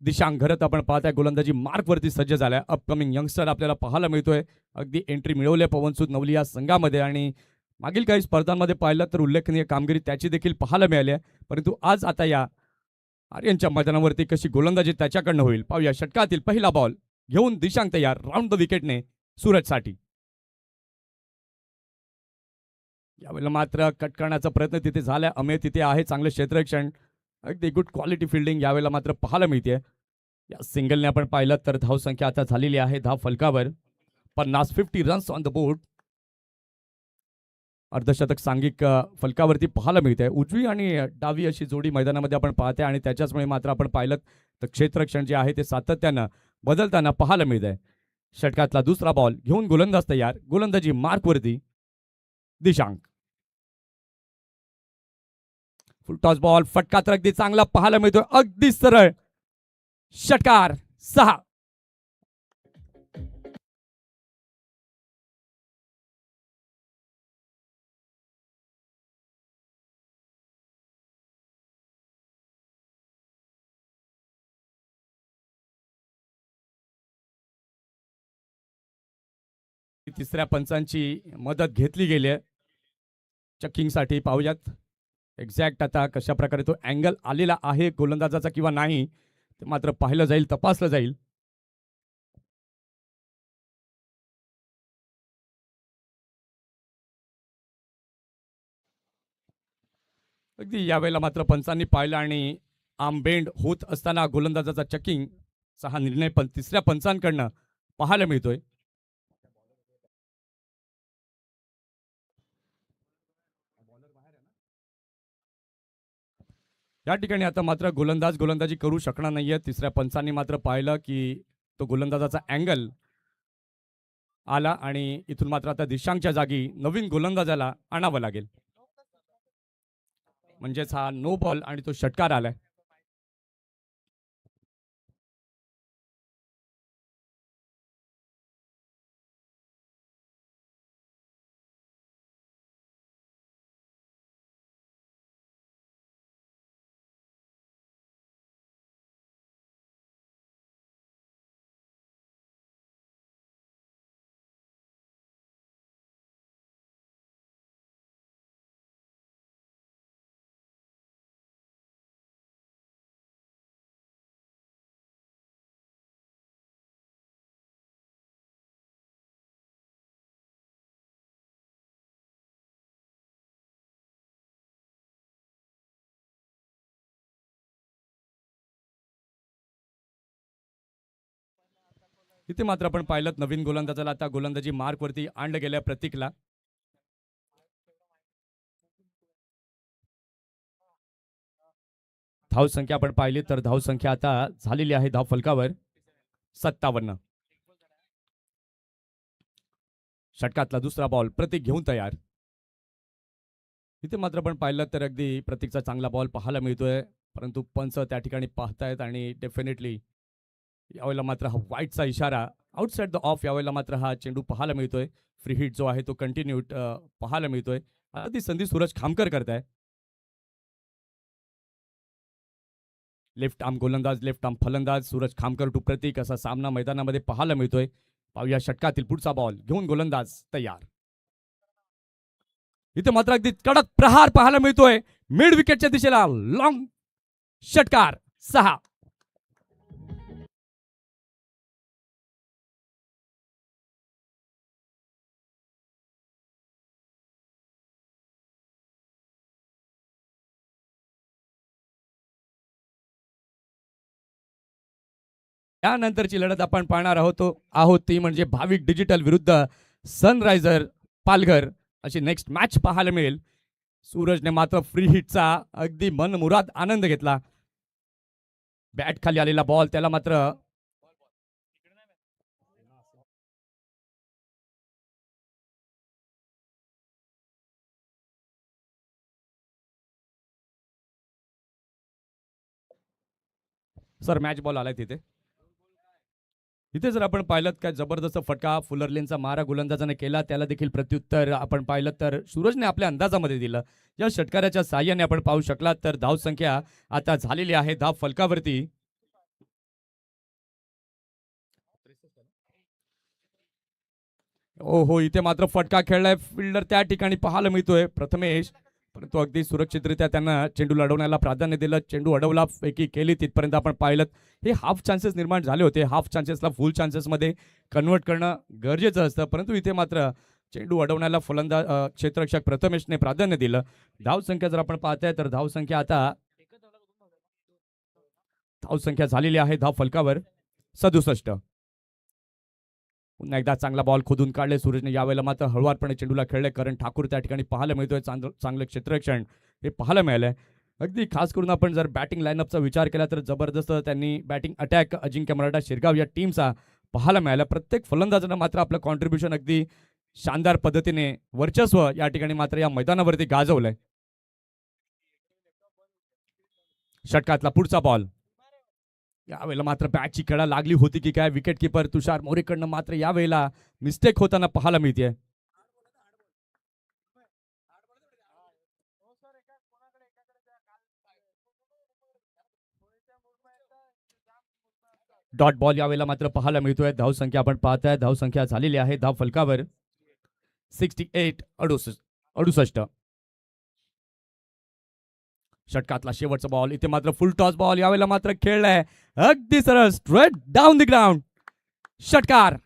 दिशांक घरत आपण पाहताय गोलंदाजी मार्कवरती सज्ज झालाय. अपकमिंग यंगस्टर आपल्याला पाहायला मिळतोय. अगदी एंट्री मिळवले पवनसूद नवली या संघामध्ये आणि मागील काही स्पर्धांमध्ये पाहिलं तर उल्लेखनीय कामगिरी त्याची देखील पाहायला मिळाली आहे. परंतु आज आता या आर्यनच्या मैदानावरती कशी गोलंदाजी त्याच्याकडनं होईल पाहूया. षटकातील पहिला बॉल घेऊन दिशांक तयार. राऊंड द विकेटने सूरजसाठी. यावेळेला मात्र कट करण्याचा प्रयत्न तिथे झालाय. अमेय तिथे आहे. चांगलं क्षेत्ररक्षण अगदी गुड क्वालिटी फिल्डिंग यावेळेला मात्र पाहायला मिळते. या सिंगलने आपण पाहिलं तर धाव संख्या आता झालेली आहे धाव फलकावर 50 रन्स ऑन द बोर्ड. अर्धशतक सांघिक फलकावरती पाहायला मिळते. उजवी आणि डावी अशी जोडी मैदानामध्ये आपण पाहते आणि त्याच्याचमुळे मात्र आपण पाहिलं तर क्षेत्ररक्षण जे आहे ते सातत्यानं बदलताना पाहायला मिळत आहे. षटकातला दुसरा बॉल घेऊन गोलंदाज तयार. गोलंदाजी मार्कवरती दिशांक. फुल टॉस बॉल फटका तर अगदी चांगला पाहायला मिळतोय. अगदी सरळ षटकार 6. तिसऱ्या पंचांची मदत घेतली गेली आहे चेकिंगसाठी. पाहूयात एक्झॅक्ट आता कशा प्रकारे तो अँगल आलेला आहे गोलंदाजाचा किंवा नाही ते मात्र पाहिलं जाईल, तपासलं जाईल. अगदी यावेळेला मात्र पंचांनी पाहिलं आणि आर्मबेंड होत असताना गोलंदाजाचा चेकिंगचा हा निर्णय पण तिसऱ्या पंचांकडनं पाहायला मिळतोय. या ठिकाणी आता मात्र गोलंदाजी करू शकणार नाहीये. तिसऱ्या पंचांनी मात्र पाहिलं की तो गोलंदाजाचा अँगल आला आणि इथून मात्र आता दिशांकच्या जागी नवीन गोलंदाजाला आणावं लागेल. म्हणजेच हा नो बॉल आणि तो षटकार आलाय. इथे मात्र आपण पाहिलं नवीन गोलंदाजाला आता गोलंदाजी मार्कवरती आणलं गेल्या प्रतीकला. धावसंख्या आपण पाहिली तर धावसंख्या आता झालेली आहे धाव फलकावर 57. षटकातला दुसरा बॉल प्रतीक घेऊन तयार. इथे मात्र आपण पाहिलं तर अगदी प्रतीकचा चांगला बॉल पाहायला मिळतोय, परंतु पंच त्या ठिकाणी पाहतायत आणि डेफिनेटली यावेळेला मात्र हा वाईटचा इशारा आउटसाइड द ऑफ. यावेळेला मात्र हा चेंडू पाहायला मिळतोय. फ्री हिट जो आहे तो कंटिन्यू पाहायला मिळतोय. आता ती संधी सूरज खामकर करताय. लेफ्ट आर्म गोलंदाज लेफ्ट आर्म फलंदाज सूरज खामकर टू प्रतीक असा सामना मैदानामध्ये पाहायला मिळतोय. पाहूया षटकातील पुढचा बॉल घेऊन गोलंदाज तयार. इथे मात्र अगदी कडक प्रहार पाहायला मिळतोय मिड विकेटच्या दिशेला. लॉंग षटकार 6. त्यानंतरची लढत आपण पाहणार आहोत ती म्हणजे भाविक डिजिटल विरुद्ध सनरायझर पालघर अशी नेक्स्ट मॅच पाहायला मिळेल. सूरजने मात्र फ्री हिटचा अगदी मनमुराद आनंद घेतला. बॅट खाली आलेला बॉल त्याला मात्र सर मॅच बॉल आलाय तिथे. इथे जर आपण पाहिलं काय जबरदस्त फटका फुलरलेनचा मारा गोलंदाजाने केला, त्याला देखील प्रत्युत्तर आपण पाहिलं तर सूरजने आपल्या अंदाजामध्ये दिलं. या षटकाराच्या साह्याने आपण पाहू शकला तर धाव संख्या आता झालेली आहे धाव फलकावरती. हो इथे मात्र फटका खेळलाय फिल्डर त्या ठिकाणी पाहायला मिळतोय प्रथमेश, परंतु अगदी सुरक्षितरित्या त्यांना चेंडू लढवण्याला प्राधान्य दिलं. चेंडू अडवला फेकी केली तिथपर्यंत आपण पाहिलं. हे हाफ चान्सेस निर्माण झाले होते. हाफ चान्सेसला फुल चान्सेसमध्ये कन्वर्ट करणं गरजेचं असतं, परंतु इथे मात्र चेंडू अडवण्याला फलंदाज क्षेत्ररक्षक प्रथमेशने प्राधान्य दिलं. धावसंख्या जर आपण पाहताय तर धावसंख्या झालेली आहे धाव फलकावर 67. पुन्हा एकदा चांगला बॉल खोदून काढले सूरजने. यावेळेला मात्र हळुवारपणे चेंडूला खेळले. करण ठाकूर त्या ठिकाणी पाहायला मिळतोय. चांगलं क्षेत्ररक्षण हे पाहायला मिळालंय. अगदी खास करून आपण जर बॅटिंग लाईनअपचा विचार केला तर जबरदस्त त्यांनी बॅटिंग अटॅक अजिंक्य मराठा शिरगाव या टीमचा पाहायला मिळाला. प्रत्येक फलंदाजानं मात्र आपलं कॉन्ट्रीब्युशन अगदी शानदार पद्धतीने वर्चस्व या ठिकाणी मात्र या मैदानावरती गाजवलंय. षटकातला पुढचा बॉल यावेळेला मात्र बॅटची कडा लागली होती की काय. विकेट किपर तुषार मोरेकडनं मात्र यावेळेला मिस्टेक होताना पाहायला मिळते. डॉट बॉल यावेळेला मात्र पाहायला मिळतोय. धावसंख्या आपण पाहताय धावसंख्या झालेली आहे धाव फलकावर 68. षटकातला शेवटचा बॉल इथे मात्र फुल टॉस बॉल यावेळेला मात्र खेळलाय अगदी सरळ स्ट्रेट डाऊन द ग्राउंड. षटकार.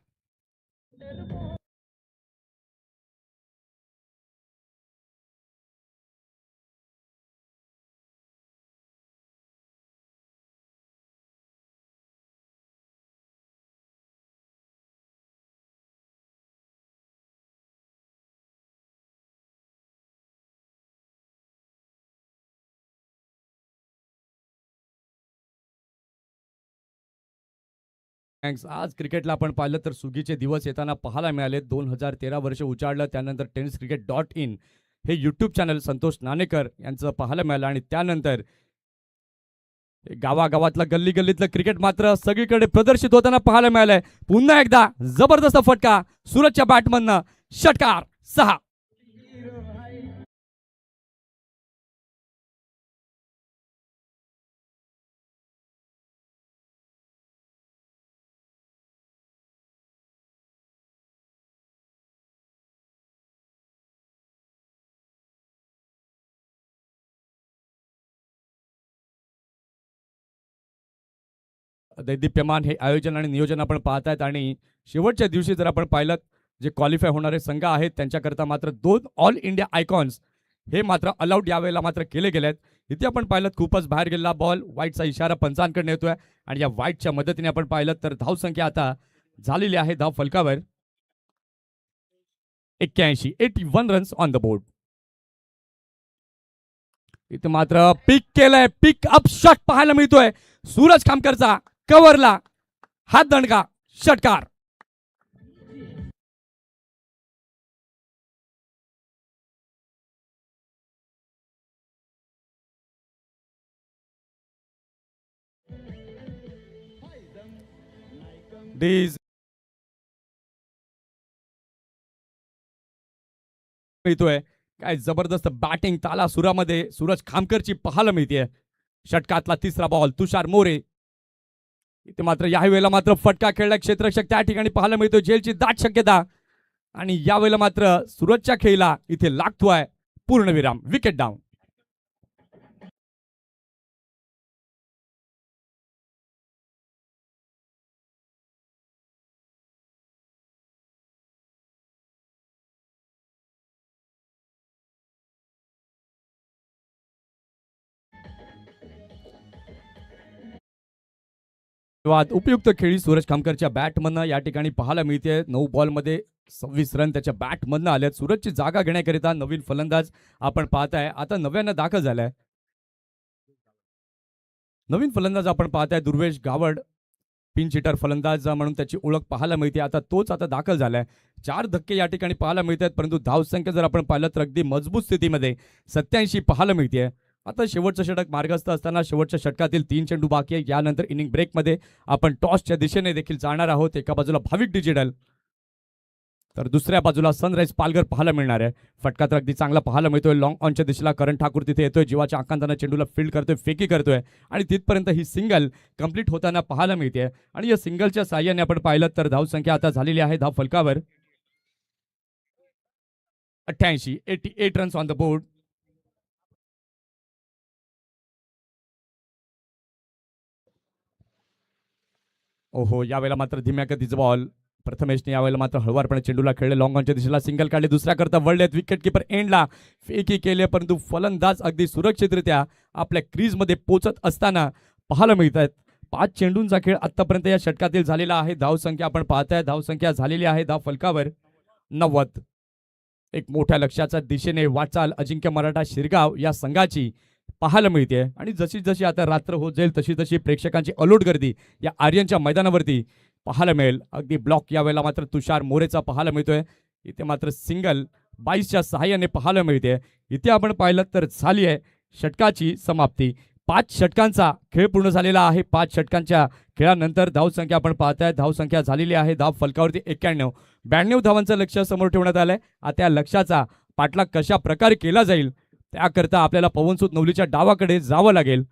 थँक्स. आज क्रिकेटला आपण पाहिलं तर सुगीचे दिवस येताना पाहायला मिळाले. 2013 वर्ष उजाडलं. त्यानंतर tenniscricket.in हे यूट्यूब चॅनल संतोष नाणेकर यांचं पाहायला मिळालं आणि त्यानंतर गावागावातलं गल्ली गल्लीतलं क्रिकेट मात्र सगळीकडे प्रदर्शित होताना पाहायला मिळालंय. पुन्हा एकदा जबरदस्त फटका सूरजच्या बॅटमधनं. षटकार 6. दैदिप्यमान हे आयोजन आणि नियोजन आपण पाहतायत आणि शेवटच्या दिवशी जर आपण पाहिलं जे क्वालिफाय होणारे संघ आहेत त्यांच्याकरता मात्र 2 ऑल इंडिया आयकॉन्स हे मात्र अलाउड यावेळेला मात्र केले गेलेत. इथे आपण पाहिलं खूपच बाहेर गेलेला बॉल वाईटचा इशारा पंचांकडे येतोय आणि या वाईटच्या मदतीने आपण पाहिलं तर धावसंख्या आता झालेली आहे धाव फलकावर. 81 रन्स ऑन द बोर्ड. इथे मात्र पिक केलंय, पिक अप शॉट पाहायला मिळतोय सूरज खामकरचा. कव्हरला हात दणका, षटकार. डीज मिळतोय. काय जबरदस्त बॅटिंग ताला सुरामध्ये सूरज खामकरची पाहायला मिळते. षटकातला तिसरा बॉल तुषार मोरे. इथे मात्र या वेळेला मात्र फटका खेळला क्षेत्ररक्षक त्या ठिकाणी पाहायला मिळतो. जेलची दाट शक्यता आणि यावेळेला मात्र सूरजच्या खेळीला इथे लागतोय पूर्णविराम. Wicket down. उपयुक्त खेळी सूरज खामकरच्या बॅटमधनं या ठिकाणी पाहायला मिळते. 9 बॉलमध्ये 26 रन त्याच्या बॅटमधनं आल्यात. सूरजची जागा घेण्याकरिता नवीन फलंदाज आपण पाहताय. आता नव्यानं दाखल झालाय. नवीन फलंदाज आपण पाहताय दुर्वेश गावड. पिंच हिटर फलंदाज म्हणून त्याची ओळख पाहायला मिळते. आता तोच आता दाखल झालाय. 4 धक्के या ठिकाणी पाहायला मिळतात, परंतु धावसंख्या जर आपण पाहिलं तर अगदी मजबूत स्थितीमध्ये 87 पाहायला मिळते. आता शेवटचं षटक मार्गस्थ असताना शेवटच्या षटकातील 3 चेंडू बाकी आहे. यानंतर इनिंग ब्रेकमध्ये आपण टॉसच्या दिशेने देखील जाणार आहोत. एका बाजूला भाविक डिजिटल तर दुसऱ्या बाजूला सनराइज पालघर पाहायला मिळणार आहे. फटका तर अगदी चांगला पाहायला मिळतोय. लॉंग ऑनच्या दिशेला करण ठाकूर तिथे येतोय. जीवाच्या आकांतानं चेंडूला फील्ड करतोय, फेकी करतोय आणि तिथपर्यंत ही सिंगल कंप्लीट होताना पाहायला मिळते. आणि या सिंगलच्या साह्याने आपण पाहिलं तर धावसंख्या आता झालेली आहे धाव फलकावर 88 रन्स ऑन द बोर्ड. ओहो, यावेळेला मात्र धीम्या गतीचा बॉल. प्रथमेशने यावेळेला मात्र हळवारपणे चेंडूला खेळले. लॉंग ऑनच्या दिशेला सिंगल काढले. दुसऱ्या करता वळलेत. विकेट किपर एंडला फेकी केले, परंतु फलंदाज अगदी सुरक्षितरित्या आपल्या क्रीजमध्ये पोहोचत असताना पाहायला मिळत आहेत. 5 चेंडूंचा खेळ आतापर्यंत या षटकातील झालेला आहे. धावसंख्या आपण पाहताय. धावसंख्या झालेली आहे धाव फलकावर 90. एक मोठ्या लक्ष्याच्या दिशेने वाटचाल अजिंक्य मराठा शिरगाव या संघाची पाहायला मिळते. आणि जशी जशी आता रात्र होत जाईल तशी तशी प्रेक्षकांची अलोट गर्दी या आर्यनच्या मैदानावरती पाहायला मिळेल. अगदी ब्लॉक यावेळेला मात्र तुषार मोरेचा पाहायला मिळतोय. इथे मात्र सिंगल 22च्या सहाय्याने पाहायला मिळते. इथे आपण पाहिलं तर झाली आहे षटकाची समाप्ती. 5 षटकांचा खेळ पूर्ण झालेला आहे. 5 षटकांच्या खेळानंतर धावसंख्या आपण पाहताय. धावसंख्या झालेली आहे धाव फलकावरती 91 धावांचं लक्ष समोर ठेवण्यात आलंय. आता या लक्ष्याचा पाठलाग कशा प्रकारे केला जाईल त्याकरता आपल्याला पवनसूत नवलीच्या डावाकडे जावं लागेल.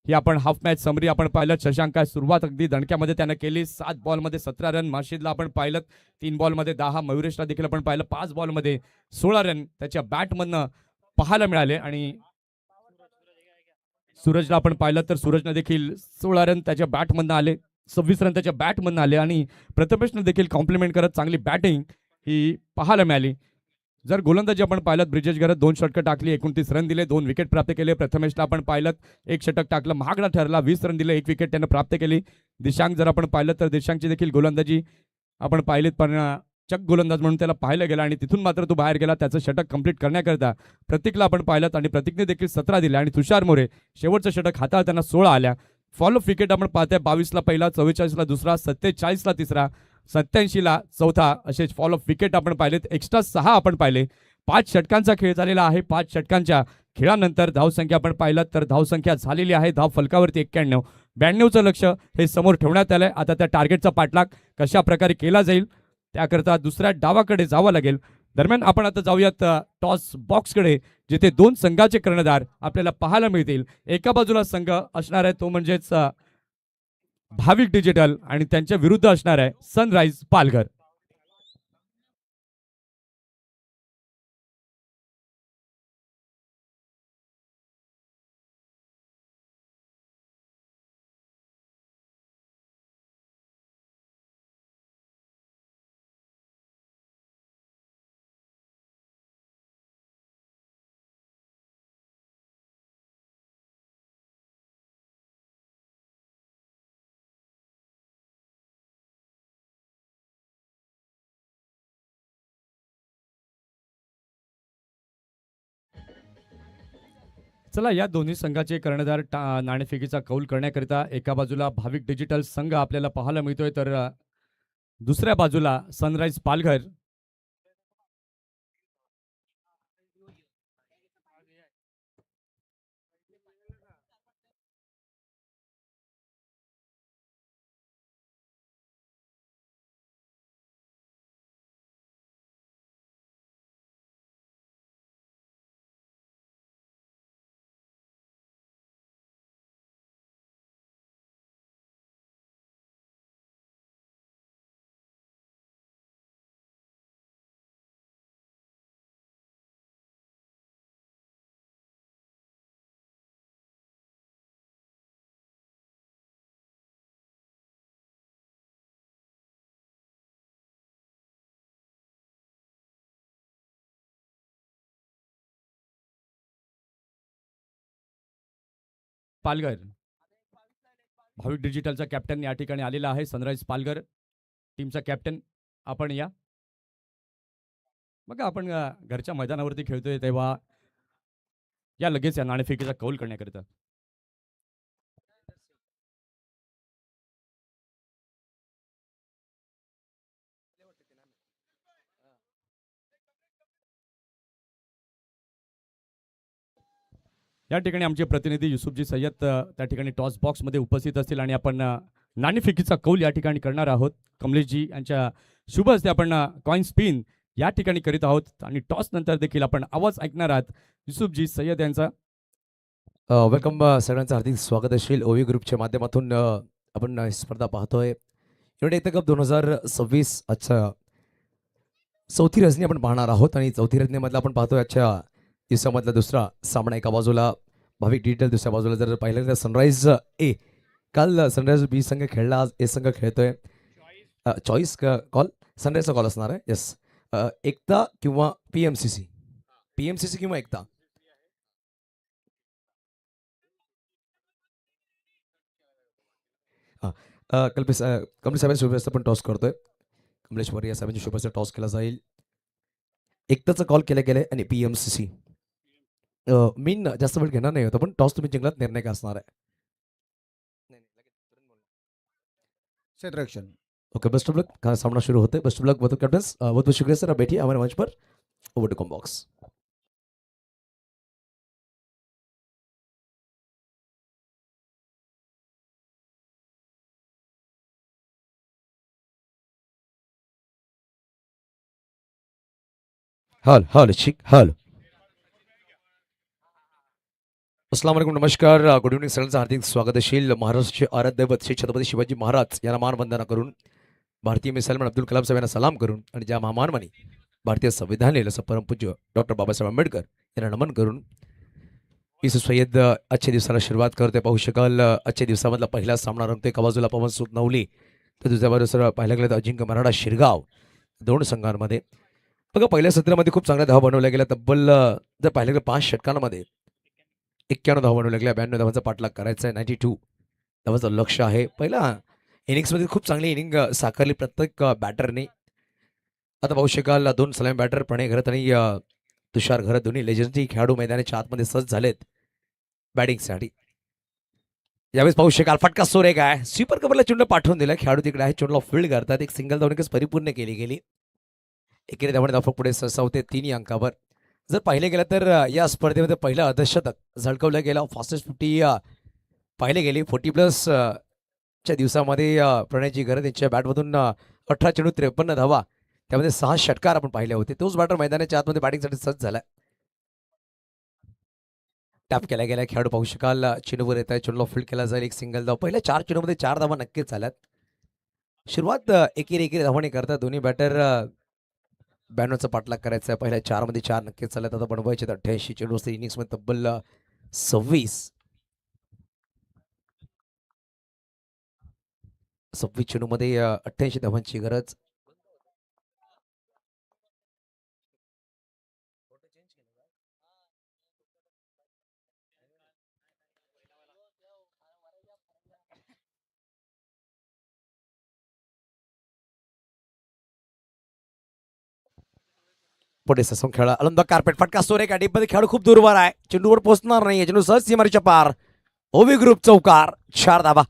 ही आपण हाफ मॅच समरी आपण पाहिलं. शशांक सुरुवात अगदी दणक्यामध्ये त्यानं केली. 7 बॉलमध्ये 17 रन. माशिदला आपण पाहिलं 3 बॉलमध्ये 10. मयुरेशला देखील आपण पाहिलं 5 बॉलमध्ये 16 रन त्याच्या बॅटमधनं पाहायला मिळाले. आणि सूरजला आपण पाहिलं तर सूरजनं देखील 16 रन त्याच्या बॅटमधनं आले. 26 रन त्याच्या बॅटमधनं आले. आणि प्रथमेशनं देखील कॉम्प्लिमेंट करत चांगली बॅटिंग ही पाहायला मिळाली. जर गोलंदाजी आपण पाहिलं ब्रिजेश घरात 2 षटकं टाकली, 29 रन दिले, 2 विकेट प्राप्त केले. प्रथमेशला आपण पाहिलं 1 षटक टाकलं, महागडा ठरला, 20 रन दिले, 1 विकेट त्यानं प्राप्त केली. दिशांक जर आपण पाहिलं तर दिशांकची देखील गोलंदाजी आपण पाहिलीत, पण चक गोलंदाज म्हणून त्याला पाहिलं गेलं आणि तिथून मात्र तो बाहेर गेला. त्याचं षटक कंप्लीट करण्याकरता प्रतीकला आपण पाहिलं आणि प्रतीकने देखील 17 दिले. आणि तुषार मोरे शेवटचं षटक हाताळताना 16 आल्या. फॉलोअप विकेट आपण पाहताय 22ला पहिला, 44ला दुसरा, 47ला तिसरा, 87ला चौथा असे फॉलोअप विकेट आपण पाहिलेत. एक्स्ट्रा 6 आपण पाहिले. 5 षटकांचा खेळ झालेला आहे. 5 षटकांच्या खेळानंतर धावसंख्या आपण पाहिलं तर धावसंख्या झालेली आहे धाव फलकावरती 91. 92चं लक्ष हे समोर ठेवण्यात आलंय. आता त्या टार्गेटचा पाठलाग कशा प्रकारे केला जाईल त्याकरता दुसऱ्या डावाकडे जावं लागेल. दरम्यान आपण आता जाऊयात टॉस बॉक्सकडे, जिथे 2 संघाचे कर्णधार आपल्याला पाहायला मिळतील. एका बाजूला संघ असणार आहे तो म्हणजेच भाविक डिजिटल आणि त्यांच्या विरुद्ध असणार आहे सनराइज पालघर. चला या दोन्ही संघाचे कर्णधार नाणेफेकीचा कौल करण्याकरिता एका बाजूला भाविक डिजिटल संघ आपल्याला पाहायला मिळतोय, तर दुसऱ्या बाजूला सनराइज पालघर. पालघर भाविक डिजिटलचा कॅप्टन या ठिकाणी आलेला आहे. सनराइज पालघर टीमचा कॅप्टन आपण या. बघा आपण घरच्या मैदानावरती खेळतोय तेव्हा या लगेच या नाणेफेकीचा कौल करण्याकरिता. या ठिकाणी आमचे प्रतिनिधी युसुफजी सय्यद त्या ठिकाणी टॉस बॉक्समध्ये उपस्थित असतील आणि आपण नाणेफेकीचा कौल या ठिकाणी करणार आहोत. कमलेशजी यांच्या शुभ हस्ते आपण कॉइन स्पिन या ठिकाणी करीत आहोत आणि टॉस नंतर देखील आपण आवाज ऐकणार आहात युसुफजी सय्यद यांचा. वेलकम सगळ्यांचं हार्दिक स्वागत असेल. ओवी ग्रुपच्या माध्यमातून आपण ही स्पर्धा पाहतोय. युनायटेड एकता कप 2026 आजच्या चौथी रजनी आपण पाहणार आहोत आणि चौथी रजनीमधला आपण पाहतोय आजच्या दिवसामधला दुसरा सामना. एका बाजूला भाविक डिजिटल, दुसऱ्या बाजूला जर पाहिलं तर सनराइज ए. काल सनराइज बी संघ खेळला, आज ए संघ खेळतोय. चॉईस कॉल सनराइजचा कॉल असणार आहे. येस, एकता किंवा PMCC, PMCC किंवा एकता. कमलेश साहेबांच्या शुभेच्छा पण टॉस करतोय. कमलेश वर या साहेबांच्या शुभेच्छा टॉस केला जाईल. एकताचा कॉल केला गेलाय आणि PMCC. मीन जास्त वेळ घेणार नाही होता, पण टॉस तुम्ही जिंकलात, निर्णय काय असणार आहे. क्षेत्ररक्षण. Okay, best of luck. सामना शुरू होते. Best of luck both captains. बहुत बहुत शुक्रिया सर. आप बैठिए हमारे मंच पर. Over to comm box. हल हल शिक हल. अस्सलाम वालेकुम, नमस्कार, गुड इव्हनिंग सगळ्यांचं हार्दिक स्वागत असेल. महाराष्ट्राचे आराध्य दैवत श्री छत्रपती शिवाजी महाराज यांना मानवंदना करून, भारतीय मिसाईल अब्दुल कलाम साहेबांना सलाम करून आणि ज्या महामानवानी भारतीय संविधान लिहिलं असं परमपूज्य डॉक्टर बाबासाहेब आंबेडकर यांना नमन करून युसुफ सय्यद आजच्या दिवसाला सुरुवात करते. पाहू शकाल आजच्या दिवसामधला पहिला सामना रंगतोय. एका बाजूला पवन सूत नवली, तर दुसऱ्या बाजूला पाहायला गेलं तर अजिंक्य मराठा शिरगाव. दोन संघांमध्ये बघा पहिल्या सत्रामध्ये खूप चांगल्या धावा बनवल्या गेल्या. तब्बल जर पाहिलं गेलं 5 षटकांमध्ये 91 धावा बनवल्या गेल्या. 92 धावांचा पाठलाग करायचा आहे. 92 धावांचं लक्ष आहे. पहिला इनिंग्समध्ये खूप चांगली इनिंग साकारली प्रत्येक बॅटरने. आता पाहू शकाल 2 सलामी बॅटर प्रणय घरत आणि तुषार घरत, दोन्ही लेजेंडरी खेळाडू मैदानाच्या आतमध्ये सज्ज झालेत बॅटिंगसाठी. यावेळेस पाहू शकाल फटका सोर एक आहे. स्वीपर कव्हरला चुंड पाठवून दिला. खेळाडू तिकडे आहे, चुंडला फील्ड करतात. एक सिंगल धावणीकच परिपूर्ण केली गेली. एकेरी धावणे धावफक पुढे सरसावते 3 अंकावर. जर पाहिले गेलं तर या स्पर्धेमध्ये पहिलं अर्धशतक झळकवलं गेलं. फास्टेस्ट 50 पाहिले गेले. 40+ च्या दिवसामध्ये प्रणयजी घरत यांच्या बॅटमधून 18 चेंडू 53 धावा, त्यामध्ये 6 षटकार आपण पाहिले होते. तोच बॅटर मैदानाच्या आतमध्ये बॅटिंगसाठी सज्ज झाला. टॅप केला गेला. खेळाडू पाहू शकाल चेंडूवर येत आहे. चेंडूला फील्ड केला जाईल. एक सिंगल धाव. पहिल्या 4 चेंडूमध्ये 4 धावा नक्कीच झाल्यात. सुरुवात एकेरी धावाने करतात दोन्ही बॅटर. 92चा पाठलाग करायचा आहे. पहिल्या 4 मध्ये 4 नक्कीच झाल्यात. आता बनवायचे 88 चेंडू असते इनिंग्समध्ये तब्बल 26 चेंडूमध्ये 88 धावांची गरज. पुढे ससून खेळा अलंद कार्पेट फटका सोरे का डीपमध्ये खेळाडू खूप दूरवर आहे, चेंडूवर पोहोचणार नाही, चेंडू सहज सीमारेच्या पार. ओवी ग्रुप चौकार, 4 धावा.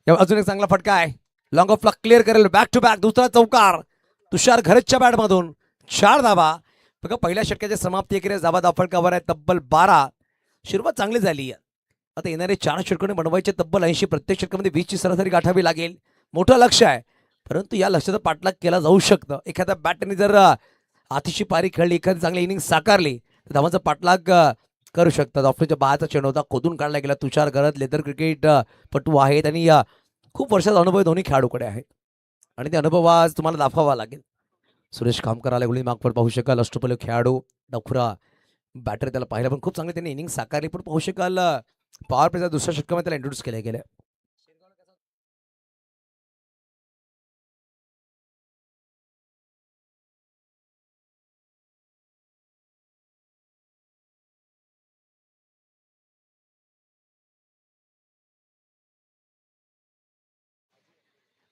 अजून एक चांगला फटका आहे, लॉंग ऑफ क्लिअर करेल, बॅक टू बॅक दुसरा चौकार तुषार घरतच्या बॅटमधून, 4 धावा. बघा पहिल्या षटकाच्या समाप्ती एकेरी धावा फटकावर आहे तब्बल 12. सुरुवात चांगली झाली. आता येणारे 4 षटकाने बनवायचे तब्बल 80, प्रत्येक षटकामध्ये 20 ची सरासरी गाठावी लागेल. मोठं लक्ष आहे, परंतु या लक्ष्याचा पाठलाग केला जाऊ शकतं. एखाद्या बॅटने जर अतिशय पारी खेळली, एखादी चांगली इनिंग साकारली तर धावांचा पाठलाग करू शकतात. ऑफिसच्या बाहेरचा चेंडू होता, खोदून काढला गेला. तुषार घरत लेदर क्रिकेट पटू आहेत आणि खूप वर्षाचा अनुभव दोन्ही खेळाडूकडे आहेत आणि ते अनुभव आज तुम्हाला दाखवावा लागेल. सुरेश खामकर आला गुळी मागपर पाहू शकाल. अष्टपैलू खेळाडू डखुरा बॅटर त्याला पाहिलं, पण खूप चांगली त्यांनी इनिंग साकारली. पण पाहू शकाल पॉवर प्लेचा दुसऱ्या षटकामध्ये त्याला इंट्रोड्यूस केले गेले.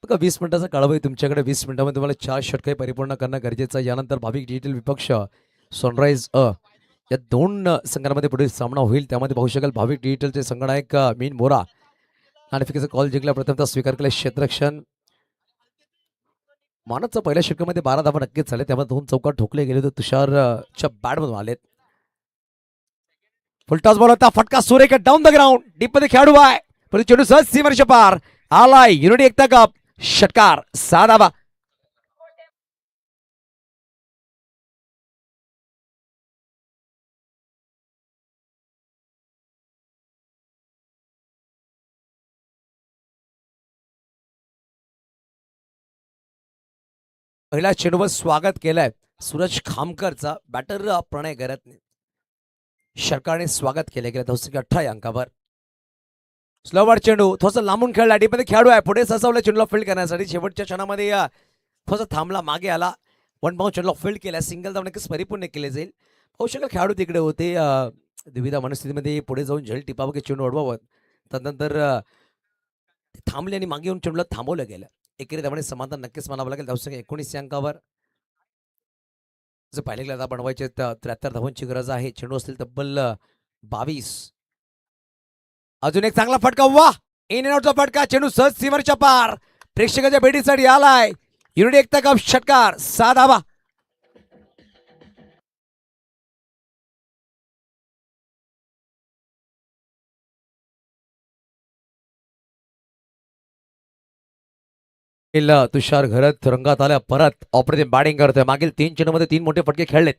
बघा 20 मिनिटाचा कालावधी तुमच्याकडे, 20 मिनिटामध्ये तुम्हाला 4 षटके परिपूर्ण करणं गरजेचं आहे. यानंतर भाविक डिजिटल विपक्ष सनराइज या 2 संघांमध्ये पुढील सामना होईल. त्यामध्ये पाहू शकाल भाविक डिजिटलचे संगणक मीन मोरा नाणेफेकीचा कॉल जिंकला, प्रथमतः स्वीकार केला क्षेत्ररक्षण. मानसचा पहिल्या षटकामध्ये 12 धावा नक्कीच झाले, त्यामध्ये 2 चौकार ठोकले गेले होते. तुषारच्या बॅटमधून आलेत. फुलटॉस बॉल होता, फटका सुरेख डाऊन द ग्राउंड, डीप मध्ये खेळाडू आहे, पण चेंडू सहज सीमारेच्या पार आलाय. युनिटी एकता कप षटकार, 6 धावा. पहिल्या चेंडूवर स्वागत केलंय सूरज खामकरचा, बॅटर प्रणय गरतने. षटकाने स्वागत केले गेले 18 अंकावर. स्लोवर चेंडू थोडासा लांबून खेळला, डीपमध्ये खेळाडू आहे, पुढे ससावला चेंडूला फील्ड करण्यासाठी. शेवटच्या क्षणामध्ये थोडासा थांबला, मागे आला, 1 बाउंड चेंडूला फील्ड केला. सिंगल धाव नक्कीच परिपूर्ण केले जाईल. पाहू शकाल खेळाडू तिकडे होते, दुविधा मनस्थितीमध्ये पुढे जाऊन झेल टिपावं की चेंडू अडवावं. त्यानंतर थांबले आणि मागे येऊन चेंडूला थांबवलं गेलं. एकेरी धावाने समाधान नक्कीच मानावं लागेल. 19 अंकावर जर पाहिले गेलं बनवायचे 73 धावांची गरज आहे. चेंडू असतील तब्बल 22. अजून एक चांगला फटका, वा इन अँड आउटचा फटका, चेंडू सहज सीमारेच्या पार, प्रेक्षकाच्या भेटीसाठी आलाय. युनिटी एकता कप षटकार, 6 धावा. तुषार घरत रंगात आल्या, परत ऑपरेटिव्ह बॅटिंग करतोय. मागील 3 चेंडूमध्ये 3 मोठे फटके खेळलेत.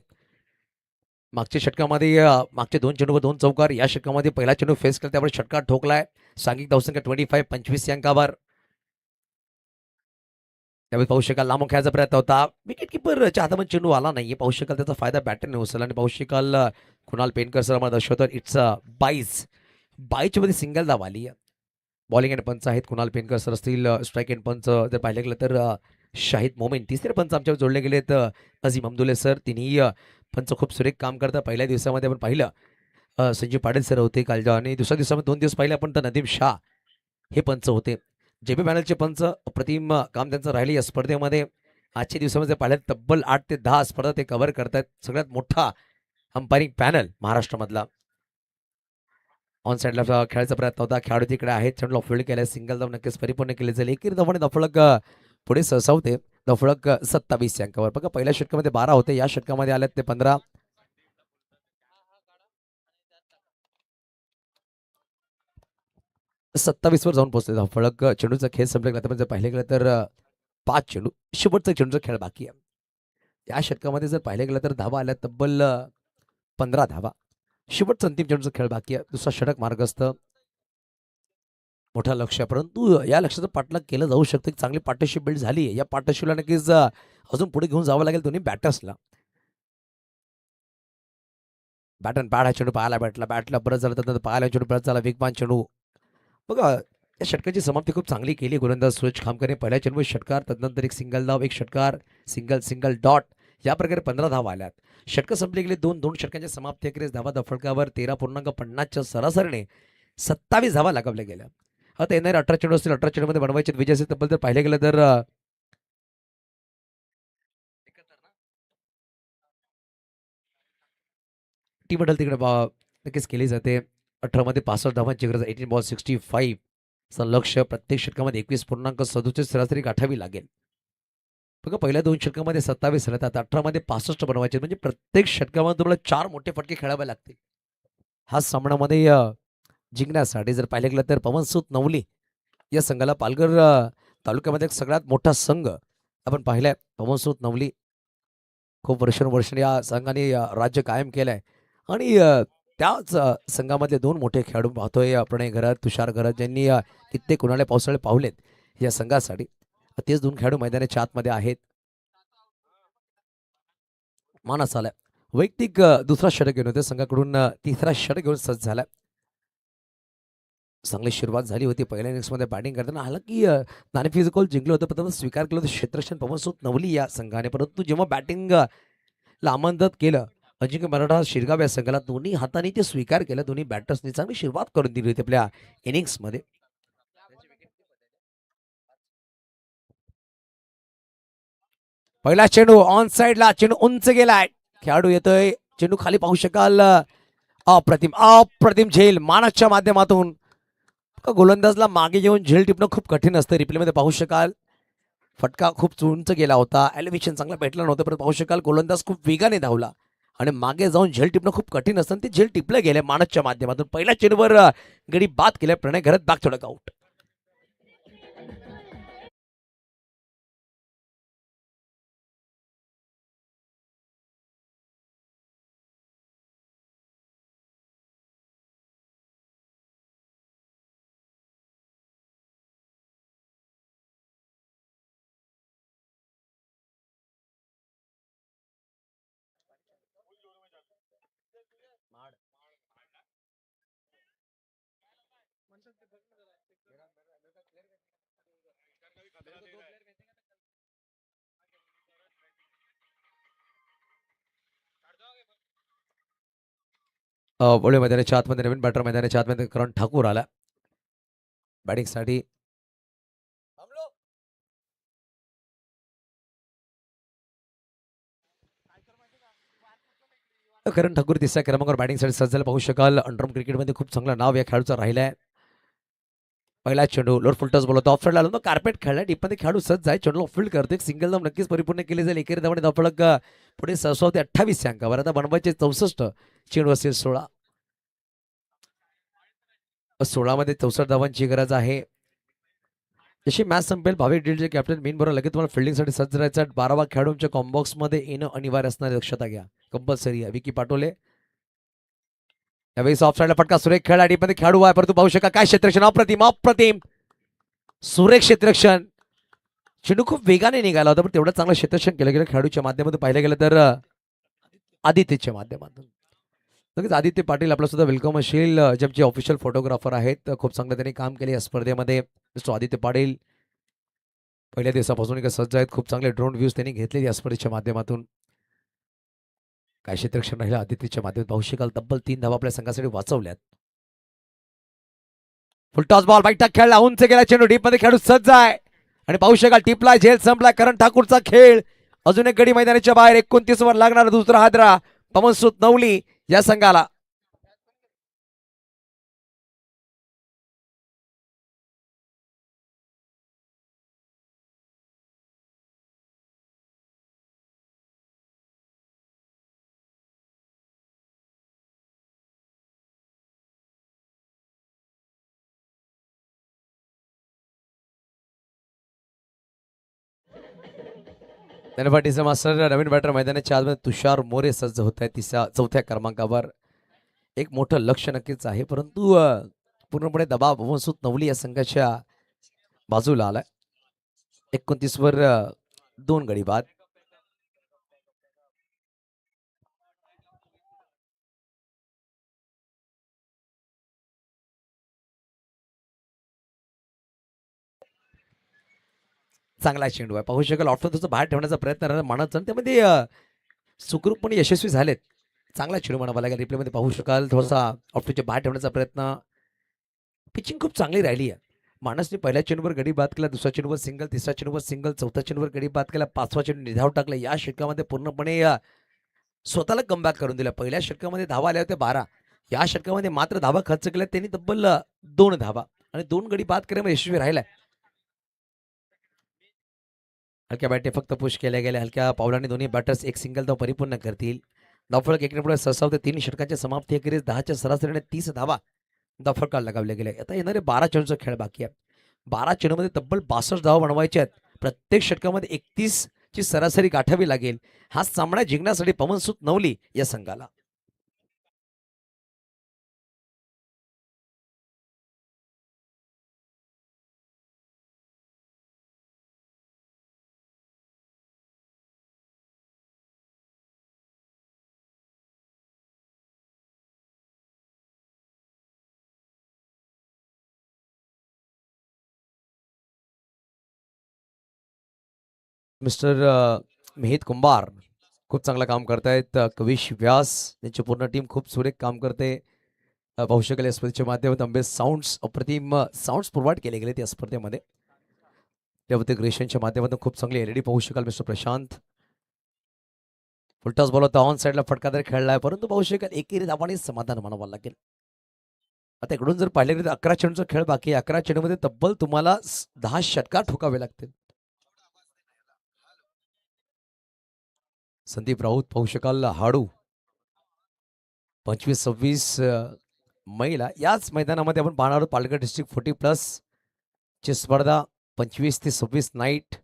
मागच्या षटकामध्ये मागचे 2 चेंडूवर 2 चौकार, या षटकामध्ये पहिला चेंडू फेस केला, त्यामुळे षटकार ठोकलाय. सांघिक धावसंख्या 25 अंकावर. त्यावेळी पाहू शकाल लांबून खेळायचा प्रयत्न होता, विकेट किपरच्या हातामध्ये चेंडू आला नाहीये. पाहू शकाल त्याचा फायदा बॅटरने उचलला आणि पाहू शकाल कुणाल पेनकर सर आम्हाला दर्शवतात. इट्स 22 मध्ये सिंगल धाव आली. बॉलिंग अँड पंच आहेत कुणाल पेनकर सर असतील. स्ट्राईक अँड पंच जर पाहिलं गेलं तर शाहिद मोमेन. तिसरे पंच आमच्यावर जोडले गेलेत नजीम अमदुल्ले सर. तिन्ही पंच खूप सुरेख काम करतात. पहिल्या दिवसामध्ये आपण पाहिलं संजीव पाटील सर होते कालजा, आणि दुसऱ्या दिवसामध्ये 2 दिवस पाहिले आपण तर नदीम शाह हे पंच होते. जेपी पॅनलचे पंच अप्रतिम काम त्यांचं राहिले या स्पर्धेमध्ये. आजच्या दिवसामध्ये पाहिलं तब्बल 8 ते 10 स्पर्धा ते कव्हर करतात. सगळ्यात मोठा अंपायरिंग पॅनल महाराष्ट्रामधला. ऑन साईडला खेळायचा प्रयत्न होता, खेळाडू तिकडे आहेत, चेंडूला फील्ड केलाय. सिंगल धाव नक्कीच परिपूर्ण केली जाईल. एकेरी धावाने दफळक पुढे सहसावते. दफळक 27 अंकावर. बघा पहिल्या षटकामध्ये 12 होते, या षटकामध्ये आल्यात ते 15. वर जाऊन पोहोचले. दफळक चेंडूचा खेळ संपला. आता जर पाहिले गेलं तर 5 चेंडू, शेवटचा चेंडूचा खेळ बाकी आहे. या षटकामध्ये जर पाहिले गेलं तर धावा आल्या तब्बल 15 धावा. शेवटचा अंतिम चेंडूचा खेळ बाकी आहे. दुसरा षटक मार्गस्थ. मोठा लक्ष आहे, परंतु या लक्ष्याचं पाठलाग केलं जाऊ शकतं. एक चांगली पार्टनरशिप बिल्ड झाली आहे. या पार्टनरशिपला नक्कीच अजून पुढे घेऊन जावं लागेल दोन्ही बॅटर्सला. बॅट अँड पॅड हा चेंडू पाहायला भेटला. बॅटला परत झाला, त्यानंतर पाहायला चेंडू परत झाला. वेगवान चेंडू बघा, या षटकाची समाप्ती खूप चांगली केली गोलंदाज सूरज खामकरने. पहिल्या चेंडूवर षटकार, त्यानंतर एक सिंगल धाव, एक षटकार, सिंगल डॉट, या प्रकारे 15 धावा आल्यात. षटकं संपली गेली. दोन षटकांच्या समाप्ती अखेरीस धावा फलकावर 13.50च्या सरासरीने 27 धावा लगावल्या गेल्या. आता येणारे 18 चेंडू असतील. 18 चेंडूमध्ये बनवायचे विजय असेल तब्बल, तर पाहिलं गेलं तर टीम अटल तिकडे नक्कीच केली जाते. 18 मध्ये 65 धावांची गरज. 18 बॉल 65 चं लक्ष्य. प्रत्येक षटकामध्ये 21.67 सरासरी गाठावी लागेल. बघा, पहिल्या 2 षटकामध्ये 27 झाले, आता 18 मध्ये 65 बनवायचे, म्हणजे प्रत्येक षटकामध्ये तुम्हाला 4 मोठे फटके खेळावे लागतील. हा सामन्यामध्ये जिंकण्यासाठी जर पाहिलं गेलं तर पवनसूत नवली या संघाला, पालघर तालुक्यामध्ये एक सगळ्यात मोठा संघ आपण पाहिलाय. पवनसूत नवली खूप वर्षानुवर्ष या संघाने राज्य कायम केलंय आणि त्याच संघामधले 2 मोठे खेळाडू पाहतोय. प्रणय घरत, तुषार घरत, ज्यांनी कित्येक उन्हाळे पावसाळे पावलेत या संघासाठी. तेच 2 खेळाडू मैदानाच्या आतमध्ये आहेत. मानस आलाय वैयक्तिक दुसरा षटक घेऊन होते संघाकडून. तिसरा षटक घेऊन सज्ज झालाय. चांगली सुरुवात झाली होती पहिल्या इनिंग्समध्ये बॅटिंग करताना. हालाकी नाणेफेक गोल जिंकलं होतं, पण स्वीकार केलं होतं क्षेत्ररक्षण पवनसूत नवली या संघाने. परंतु जेव्हा बॅटिंगला आमंत्रित केलं अजिंक्य मराठा शिरगाव या संघाला, दोन्ही हाताने ते स्वीकार केलं. दोन्ही बॅटर्सनी चांगली सुरुवात करून दिली होती आपल्या इनिंग्समध्ये. पहिला चेंडू ऑन साइडला, चेंडू उंच गेलाय, खेळाडू येतोय, चेंडू खाली पाहू शकाल. अप्रतिम झेल मानसच्या माध्यमातून. गोलंदाजला मागे येऊन झेल टिपणं खूप कठीण असतं. रिप्लेमध्ये पाहू शकाल फटका खूप उंच गेला होता. एलिव्हेशन चांगलं भेटलं नव्हतं, पण पाहू शकाल गोलंदाज खूप वेगाने धावला आणि मागे जाऊन झेल टिपणं खूप कठीण असतं. ते झेल टिपलं गेले मानसच्या माध्यमातून. पहिल्या चेंडूवर गडी बाद केलाय. प्रणय घरत बॅक थोडं आउट. बोळे मैदानाच्या आतमध्ये नवीन बॅटर मैदानाच्या आतमध्ये करण ठाकूर आला बॅटिंगसाठी. करण ठाकूर तिसऱ्या क्रमांकावर बॅटिंगसाठी सज्ज झाला पाहू शकाल. अंडरम क्रिकेटमध्ये खूप चांगलं नाव या खेळाडूचं राहिलंय. पहिला चेंडू लोअर फुलटॉस बोलतो, ऑफ साईडला आलो, कार्पेट खेळला, टीपमध्ये खेळाडू सज्ज आहे, चेंडू फील्ड करतो. एक सिंगल धाव नक्कीच परिपूर्ण केली जाईल. एकेरी धावाने धावफलक पुढे 16 ते 28 अंकावर. आता बनवायचे 64, चेंडू असेल 16. 16 मध्ये 64 धावांची गरज आहे. जशी मॅच संपेल भाविक डीलचे कॅप्टन मीन बरोबर लगेच तुम्हाला फिल्डिंगसाठी सज्ज राहायचं. 12 खेळाडूंच्या कॉम्बॉक्स मध्ये येणं अनिवार्य असणार, लक्षात घ्या, कंपल्सरी आहे. विकी पाटोले यावेळी ऑफ साईडला फटका, सुरेख खेळ, मध्ये खेळाडू आहे, परंतु पाहू शका काय क्षेत्ररक्षण, अप्रतिम सुरेख क्षेत्ररक्षण. चेंडू खूप वेगाने निघाला होता, पण तेवढं चांगलं क्षेत्ररक्षण केलं गेलं खेळाडूच्या माध्यमातून. पाहिलं गेलं तर आदित्यच्या माध्यमातून. नक्कीच आदित्य पाटील आपला सुद्धा वेलकम असेल. जे ऑफिशियल फोटोग्राफर आहेत, खूप चांगलं त्यांनी काम केले या स्पर्धेमध्ये. मिस्टर आदित्य पाटील पहिल्या दिवसापासून एक सज्ज आहेत. खूप चांगले ड्रोन व्ह्यूज त्यांनी घेतले या स्पर्धेच्या माध्यमातून. काय क्षेत्ररक्षण राहिलं आदित्यच्या माध्यमातून पाहू शकाल. तब्बल 3 धावा आपल्या संघासाठी वाचवल्यात. फुलटॉस बॉल बैठक खेळला, उंच गेला चेंडू, डीप मध्ये खेळाडू सज्ज आहे आणि पाहू शकाल टिपला, झेल संपला. करण ठाकूरचा खेळ अजून एक गडी मैदानाच्या बाहेर. 29 वर लागणारा दुसरा हादरा पवनसूत नवली या संघाला. पाठीचा मास्टर नवीन बॅटर मैदानाच्या आतमध्ये तुषार मोरे सज्ज होत आहे चौथ्या क्रमांकावर. एक मोठं लक्ष नक्कीच आहे, परंतु पूर्णपणे दबाव पवनसूत नवली या संघाच्या बाजूला आलाय. 29 वर 2 गडी बाद. चांगला चेंडू आहे. पाहू शकाल ऑफटोचं बाहेर ठेवण्याचा प्रयत्न राहिला मानत त्यामध्ये सुखरूपपणे यशस्वी झालेत. चांगला चेंडू म्हणावा लागेल. रिप्लेमध्ये पाहू शकाल थोडासा ऑफटोच्या बाहेर ठेवण्याचा प्रयत्न. पिचिंग खूप चांगली राहिली आहे. मानसने पहिल्या चेंडूवर गडी बाद केला, दुसऱ्या चेंडूवर सिंगल, तिसऱ्या चेंडूवर सिंगल, चौथ्या चेंडूवर गडी बाद केला, पाचवा चेंडू निधाव टाकला. या षटकामध्ये पूर्णपणे स्वतःला कमबॅक करून दिला. पहिल्या षटकामध्ये धावा आल्या होत्या 12. या षटकामध्ये मात्र धावा खर्च केल्या त्यांनी तब्बल 2 धावा आणि 2 गडी बाद करण्यामध्ये यशस्वी राहिलाय. हलक्या बॅटे फक्त पुश केल्या गेल्या. हलक्या पावलांनी दोन्ही बॅटर्स एक सिंगल धाव परिपूर्ण करतील. धावफलक 1 पुढे सरसावते. 3 षटकांच्या समाप्ती अखेरीस 10च्या सरासरीने 30 धावा धावफलकाला लगावल्या गेल्या. आता येणारे 12 चेंडूचा खेळ बाकी आहे. 12 चेंडूमध्ये तब्बल 62 धावा बनवायचे आहेत. प्रत्येक षटकामध्ये 31 ची सरासरी गाठावी लागेल. हा सामना जिंकण्यासाठी पवनसूत नवली या संघाला. मिस्टर मिहित कुंभार खूप चांगलं काम करतायत. कविश व्यास त्यांची पूर्ण टीम खूप सुरेख काम करते. पाहू शकाल या स्पर्धेच्या माध्यमातून आंबे साऊंड्स अप्रतिम साऊंड्स प्रोव्हाइड केले गेले त्या स्पर्धेमध्ये. त्यामध्ये ग्रेशनच्या माध्यमातून खूप चांगली LED पाहू शकाल. मिस्टर प्रशांत फुलटॉस बॉल होता. ऑन साईडला फटकादार खेळलाय, परंतु पाहू शकाल एकेरी धावाने समाधान मानावं लागेल. आता इकडून जर पाहिले गेले तर 11 चेंडूचा खेळ बाकी आहे. 11 चेंडूमध्ये तब्बल तुम्हाला 10 षटकार ठोकावे लागतील. संदीप राऊत पाहू शकाल हाडू 25-26 महिला याच मैदानामध्ये आपण पाहणार आहोत. पालघर डिस्ट्रिक्ट 40+ ची स्पर्धा 25 ते 26 नाईट.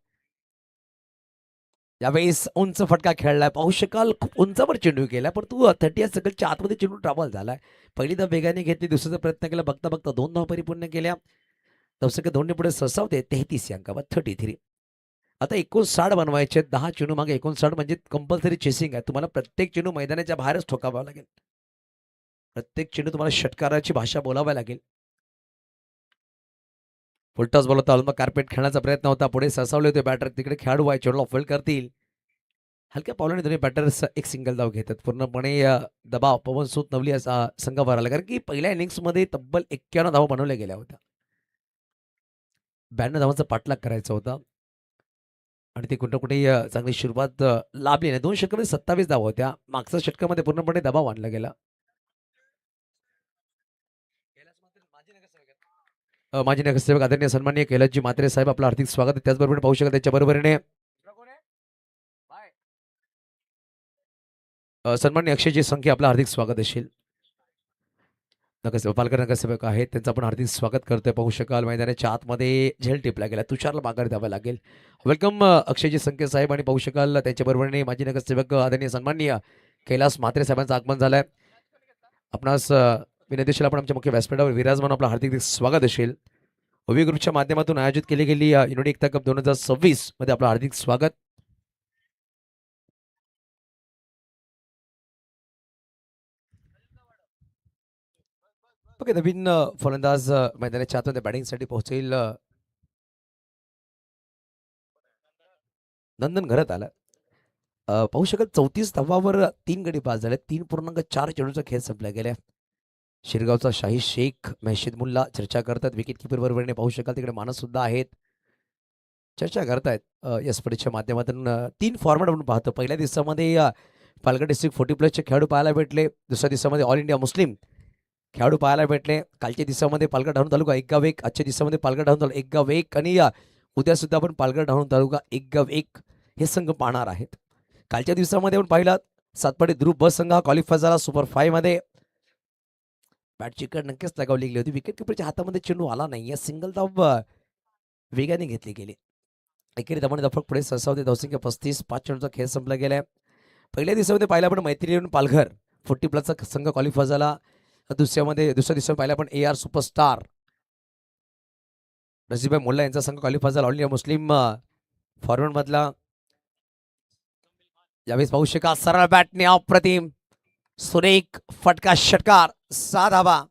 यावेळेस उंच फटका खेळलाय. पाहू शकाल खूप उंचावर चेंडू केला, पण तू 30 सेकंडच्या आतमध्ये चेंडू ट्रॅव्हल झालाय. पहिली धाव वेगाने घेतली, दुसऱ्याचा प्रयत्न केला, बघता बघता 2 धाव परिपूर्ण केल्या. दर्शक 2 पुढे सरसावते 33 अंकावर 33. आता 59 बनवायचे. 10 चेंडू मागे 59 म्हणजे कंपल्सरी चेसिंग आहे. तुम्हाला प्रत्येक चेंडू मैदानाच्या बाहेरच ठोकावा लागेल. प्रत्येक चेंडू तुम्हाला षटकाराची भाषा बोलावी लागेल. फुलटॉस बॉल होता. मग कार्पेट खेळण्याचा प्रयत्न होता. पुढे सरसावले होते बॅटर. तिकडे खेळाडू आहे चेंडूला फील्ड करतील. हलक्या पावलाने दोन्ही बॅटर्स एक सिंगल धाव घेतात. पूर्णपणे दबाव पवनसूत नवली असा संघावर आला, कारण की पहिल्या इनिंग्समध्ये तब्बल 91 धावा बनवल्या गेल्या होत्या. 92 धावांचा पाठलाग करायचा होता आणि ते कुठं कुठे चांगली सुरुवात लाभली नाही. 2 षटकामध्ये 27 धावा होत्या. मागच्या षटकामध्ये पूर्णपणे दबाव आणला गेला. माजी नगरसेवक आदरणीय सन्माननीय कैलासजी म्हात्रे साहेब आपलं हार्दिक स्वागत आहे. त्याचबरोबर पाहू शकाल त्याच्या बरोबरीने सन्माननीय अक्षयजी संख्या आपलं हार्दिक स्वागत असेल. नगरसेवक पालघर नगरसेवक आहेत, त्यांचं आपण हार्दिक स्वागत करतोय. पाहू शकाल मैदानाच्या आतमध्ये झेल टिपला गेला. तुषारला माघार द्यावा लागेल. वेलकम अक्षयजी संख्या साहेब. आणि पाहू शकाल त्याच्या बरोबरीने माजी नगरसेवक आदरणीय सन्माननीय कैलास म्हात्रे साहेबांचं आगमन झालंय. आपणास विनंती आपण आमच्या मुख्य व्यासपीठावर विराजमान आपलं हार्दिक स्वागत असेल. ओवी ग्रुपच्या माध्यमातून आयोजित केली गेली युनिटी एकता कप 2026 मध्ये आपलं हार्दिक स्वागत. ओके, नवीन फलंदाज मैदानाच्या आतमध्ये बॅटिंगसाठी पोहोचेल. नंदन घरात आला. पाहू शकाल 34 धावावर 3 गडी बाद झाले. 3.4 चेंडूचा खेळ संपला गेला. शिरगावचा शाही शेख महशीद मुल्ला चर्चा करतात. विकेट किपर बरोबरीने पाहू शकाल तिकडे मानस सुद्धा आहेत, चर्चा करतायत. या स्पर्धेच्या माध्यमातून 3 फॉर्मॅट आपण पाहतो. पहिल्या दिवसामध्ये पालघर डिस्ट्रिक्ट 40+ खेळाडू पाहायला भेटले. दुसऱ्या दिवसामध्ये ऑल इंडिया मुस्लिम खेळाडू पाहायला भेटले. कालच्या दिवसामध्ये पालघर डहाणू तालुका 1 गाव 1, आजच्या दिवसामध्ये पालघर डहाणू तालुका 1 गाव 1 आणि उद्या सुद्धा आपण पालघर डहाणू तालुका 1 गाव 1 हे संघ पाहणार आहेत. कालच्या दिवसामध्ये आपण पाहिलात सातपाडी ध्रुव बस संघ हा क्वालिफाय झाला सुपर 5 मध्ये. बॅटची कड नक्कीच लगावली गेली होती. विकेट किपरच्या हातामध्ये चेंडू आला नाही. या सिंगल धाव वेगाने घेतली गेली. एकेरी धावाने धावफलक पुढे सरसावते. धावसंख्या 35. 5 चेंडूचा खेळ संपला गेलाय. पहिल्या दिवसामध्ये पाहिला आपण मैत्री पालघर 40+ संघ क्वालिफाय झाला. दुसऱ्या दिवसावर पाहिलं आपण AR सुपरस्टार रशीदभाई मोल्ला यांचा संघ क्वालिफाय झाला. ऑल इंडिया मुस्लिम फॉरवर्ड मधला. यावेळेस पाहू शका सरळ बॅटने अप्रतिम सुरेख फटका षटकार 6 धावा.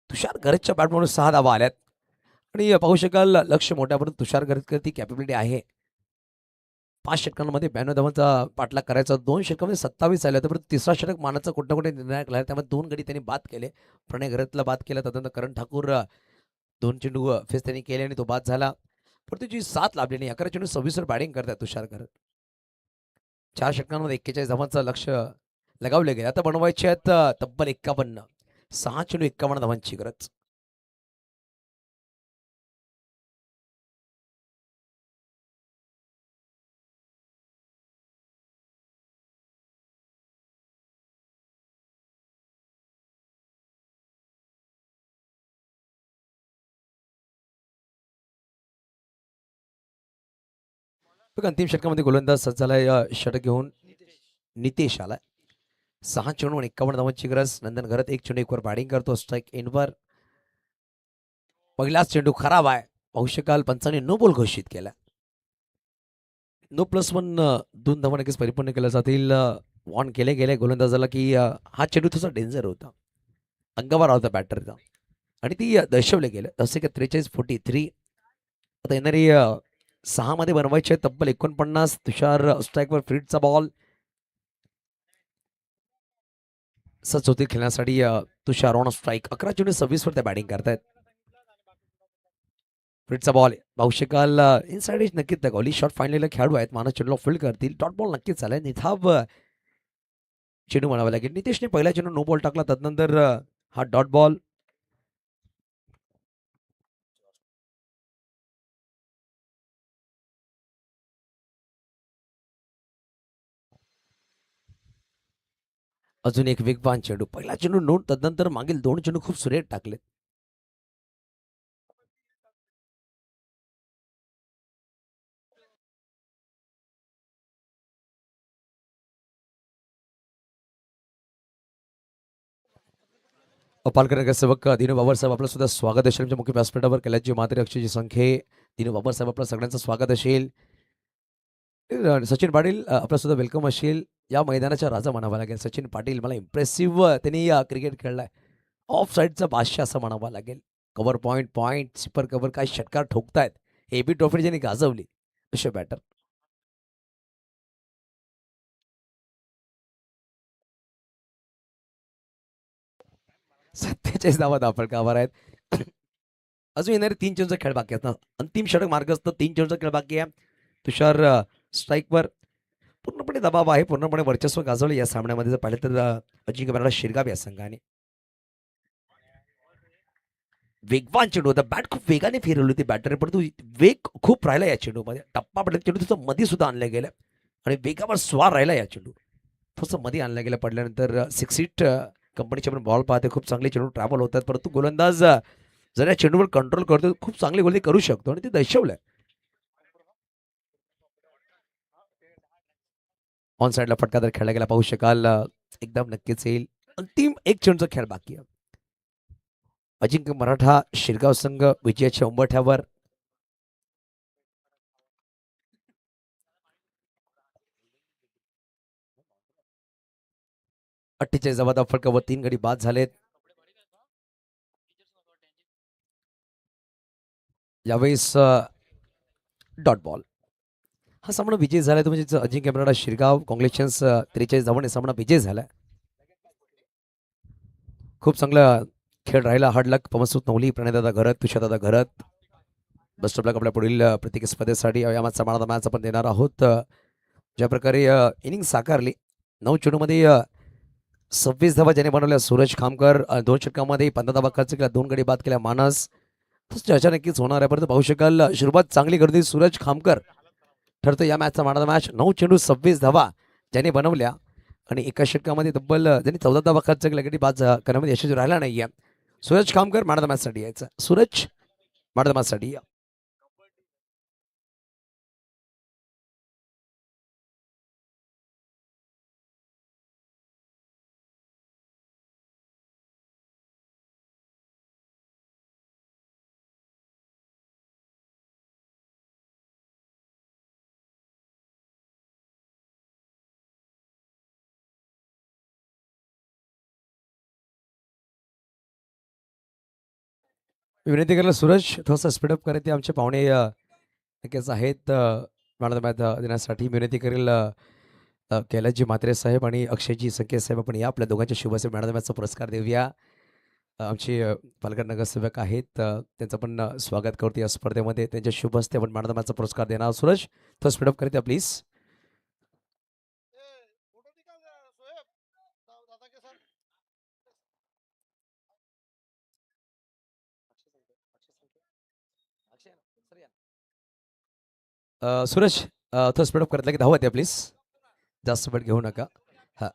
तुषार गरजच्या बॅट म्हणून 6 धावा आल्यात आणि पाहू शकाल लक्ष मोठ्यापर्यंत तुषार गरजकर ती कॅपेबिलिटी आहे. 5 षटकांमध्ये 92 धावांचा पाठलाग करायचा. 2 षटकांमध्ये 27 आले होते, परंतु तिसरा षटक मानाचा कुठे ना कुठे निर्णायक लागला. त्यामुळे 2 गडी त्यांनी बाद केले. प्रणय घरतला बाद केला, त्यानंतर करण ठाकूर 2 चेंडू फेस त्यांनी केले आणि तो बाद झाला. परंतु जी 7 लाभली नाही. 11 चेंडू 26 वर बॅटिंग करतात तुषार गरज. 4 षटकांमध्ये 41 धावांचं लक्ष लगावले गेले. आता बनवायचे आहेत तब्बल 51. 6 चेंडू 51 धावांची गरज. बघा अंतिम षटकामध्ये गोलंदाज सज्ज झालाय षटक घेऊन नितेश आलाय. 6 चेंडू 51 धावांची गरज. नंदन घरत 1 चेंडू 1 वर बॅटिंग करतो. स्ट्राईक एंडवर. पहिलाच चेंडू खराब आहे. पाहू शकाल पंचांनी नो बॉल घोषित केला. नो +1 2 धावा नक्कीच परिपूर्ण केल्या जातील. वॉर्न केले गेले गोलंदाजाला की हा चेंडू थोडासा डेंजर होता, अंगावर होता बॅटरचा आणि ती दर्शवले गेले. जसे की 43-43. आता येणारी 6 मध्ये बनवायचे तब्बल 49. तुषार स्ट्राईकवर फ्रीडचा बॉल सच होतील खेळण्यासाठी. तुषार ऑन स्ट्राईक. 11 चेंडू 26 वर त्या बॅटिंग करतायत. फ्रीडचा बॉल पाहू शकाल इनसाइड एज नक्कीच दाखवली. शॉट फायनलीला खेळाडू आहेत, मानस चेंडूला फील्ड करतील. डॉट बॉल नक्कीच झालाय. निथाब चेंडू म्हणावा लागेल. नितेशने पहिला चेंडू नो बॉल टाकला, त्यानंतर हा डॉट बॉल. अजून एक वेगवान चेंडू. पहिला चेंडू नो, तदनंतर मागील 2 चेंडू खूप सुरेख टाकले. पालकर सेवक दिनू बाबर साहेब आपलं सुद्धा स्वागत असेल. आमच्या मुख्य व्यासपीठावर कैलासजी म्हात्रे, अक्षयजी संखे, दिनू बाबर साहेब आपलं सगळ्यांचं स्वागत असेल. सचिन पाटील आपलं सुद्धा वेलकम असेल. या मैदानाच्या राजा म्हणावा लागेल सचिन पाटील. मला इम्प्रेसिव्ह त्यांनी क्रिकेट खेळलाय. ऑफ साईडचा बादशाह असं म्हणावा लागेल. Cover point point sipper cover काय षटकार ठोकतायत. एबी ट्रॉफी ज्यांनी गाजवली असे बॅटर. सत्तेचाळीस धावा धापडकावर आहेत. अजून येणारे 3 चेंडूचा खेळ बाकी आहेत ना. अंतिम षटक मार्ग असतं. 3 चेंडूचा खेळ बाकी आहे. तुषार स्ट्राईकवर पूर्णपणे दबाव आहे, पूर्णपणे वर्चस्व गाजवले या सामन्यामध्ये. जर पाहिलं तर अजिंक्य बराडा शिरगाव या संघाने वेगवान चेंडू होता. बॅट खूप वेगाने फिरवली होती बॅटर, परंतु वेग खूप राहिला या चेंडूमध्ये. टप्पा पडला चेंडू तिथं मध्ये सुद्धा आणलं गेलं आणि वेगावर स्वार राहिला या चेंडू. थोडंसं मध्ये आणलं गेलं. पडल्यानंतर 6 हिट कंपनीचे आपण बॉल पाहते. खूप चांगले चेंडू ट्रॅव्हल होतात, परंतु गोलंदाज जर या चेंडूवर कंट्रोल करतो खूप चांगली गोलंदाजी करू शकतो आणि ते दर्शवलंय. ऑन साईडला फटका जर खेळला गेला पाहू शकाल एकदम नक्कीच येईल. अंतिम 1 चेंडूचा खेळ बाकी आहे. अजिंक्य मराठा शिरगाव संघ विजयाच्या उंबरठ्यावर. जबादा फटकावर 3 गडी बाद झालेत. यावेळेस डॉट बॉल. हा सामना विजय झालाय तो म्हणजे अजिंक्य मराठा शिरगाव. कॉंग्रॅच्युलेशन्स. 43 धावांनी सामना विजय झालाय. खूप चांगला खेळ राहिला. Hard luck. पवनसुत नवली, प्रणयदादा घरत, तुषारदादा घरत. बेस्ट ऑफ लक आपल्या पुढील प्रत्येक स्पर्धेसाठी. या मॅचचा मॅच आपण देणार आहोत. ज्या प्रकारे इनिंग साकारली 9 चेंडूमध्ये 26 धावा ज्याने बनवल्या सूरज खामकर. 2 षटकामध्ये 15 धावा खर्च केला, 2 गडी बाद केल्या मानस. चर्चा नक्कीच होणार आहे, परंतु पाहू शकाल सुरुवात चांगली करते सूरज खामकर. ठरतो या मॅचचा मॅच. 9 चेंडू 26 धावा ज्याने बनवल्या आणि एका षटकामध्ये तब्बल ज्यांनी 14 धावा खर्च केला, गडी बाद करण्यामध्ये यशस्वी राहिला नाहीये. सूरज खामकर मॅचसाठी यायचं. सूरज मॅचसाठी या. विनंती करायला सूरज थोडंसं स्पीडअप करे ते आमचे पाहुणे नक्कीच आहेत मॅन ऑफ द मॅच देण्यासाठी विनंती करेल कैलासजी म्हात्रे साहेब आणि अक्षयजी संकेत साहेब आपण या आपल्या दोघांच्या शुभ असेल मॅन ऑफ द मॅचचा पुरस्कार देऊया आमचे पालघर नगरसेवक आहेत त्यांचं पण स्वागत करतो या स्पर्धेमध्ये त्यांच्या शुभ हस्ते आपण मॅन ऑफ द मॅचचा पुरस्कार देणार सूरज थोडं स्पीडअप करीत प्लीज सूरज थोडं स्पीडअप करत की धावत या प्लीज जास्त वेळ घेऊ नका हां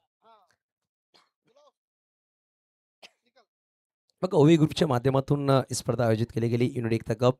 मग ओवी ग्रुपच्या माध्यमातून ही स्पर्धा आयोजित केली गेली युनिट एकता कप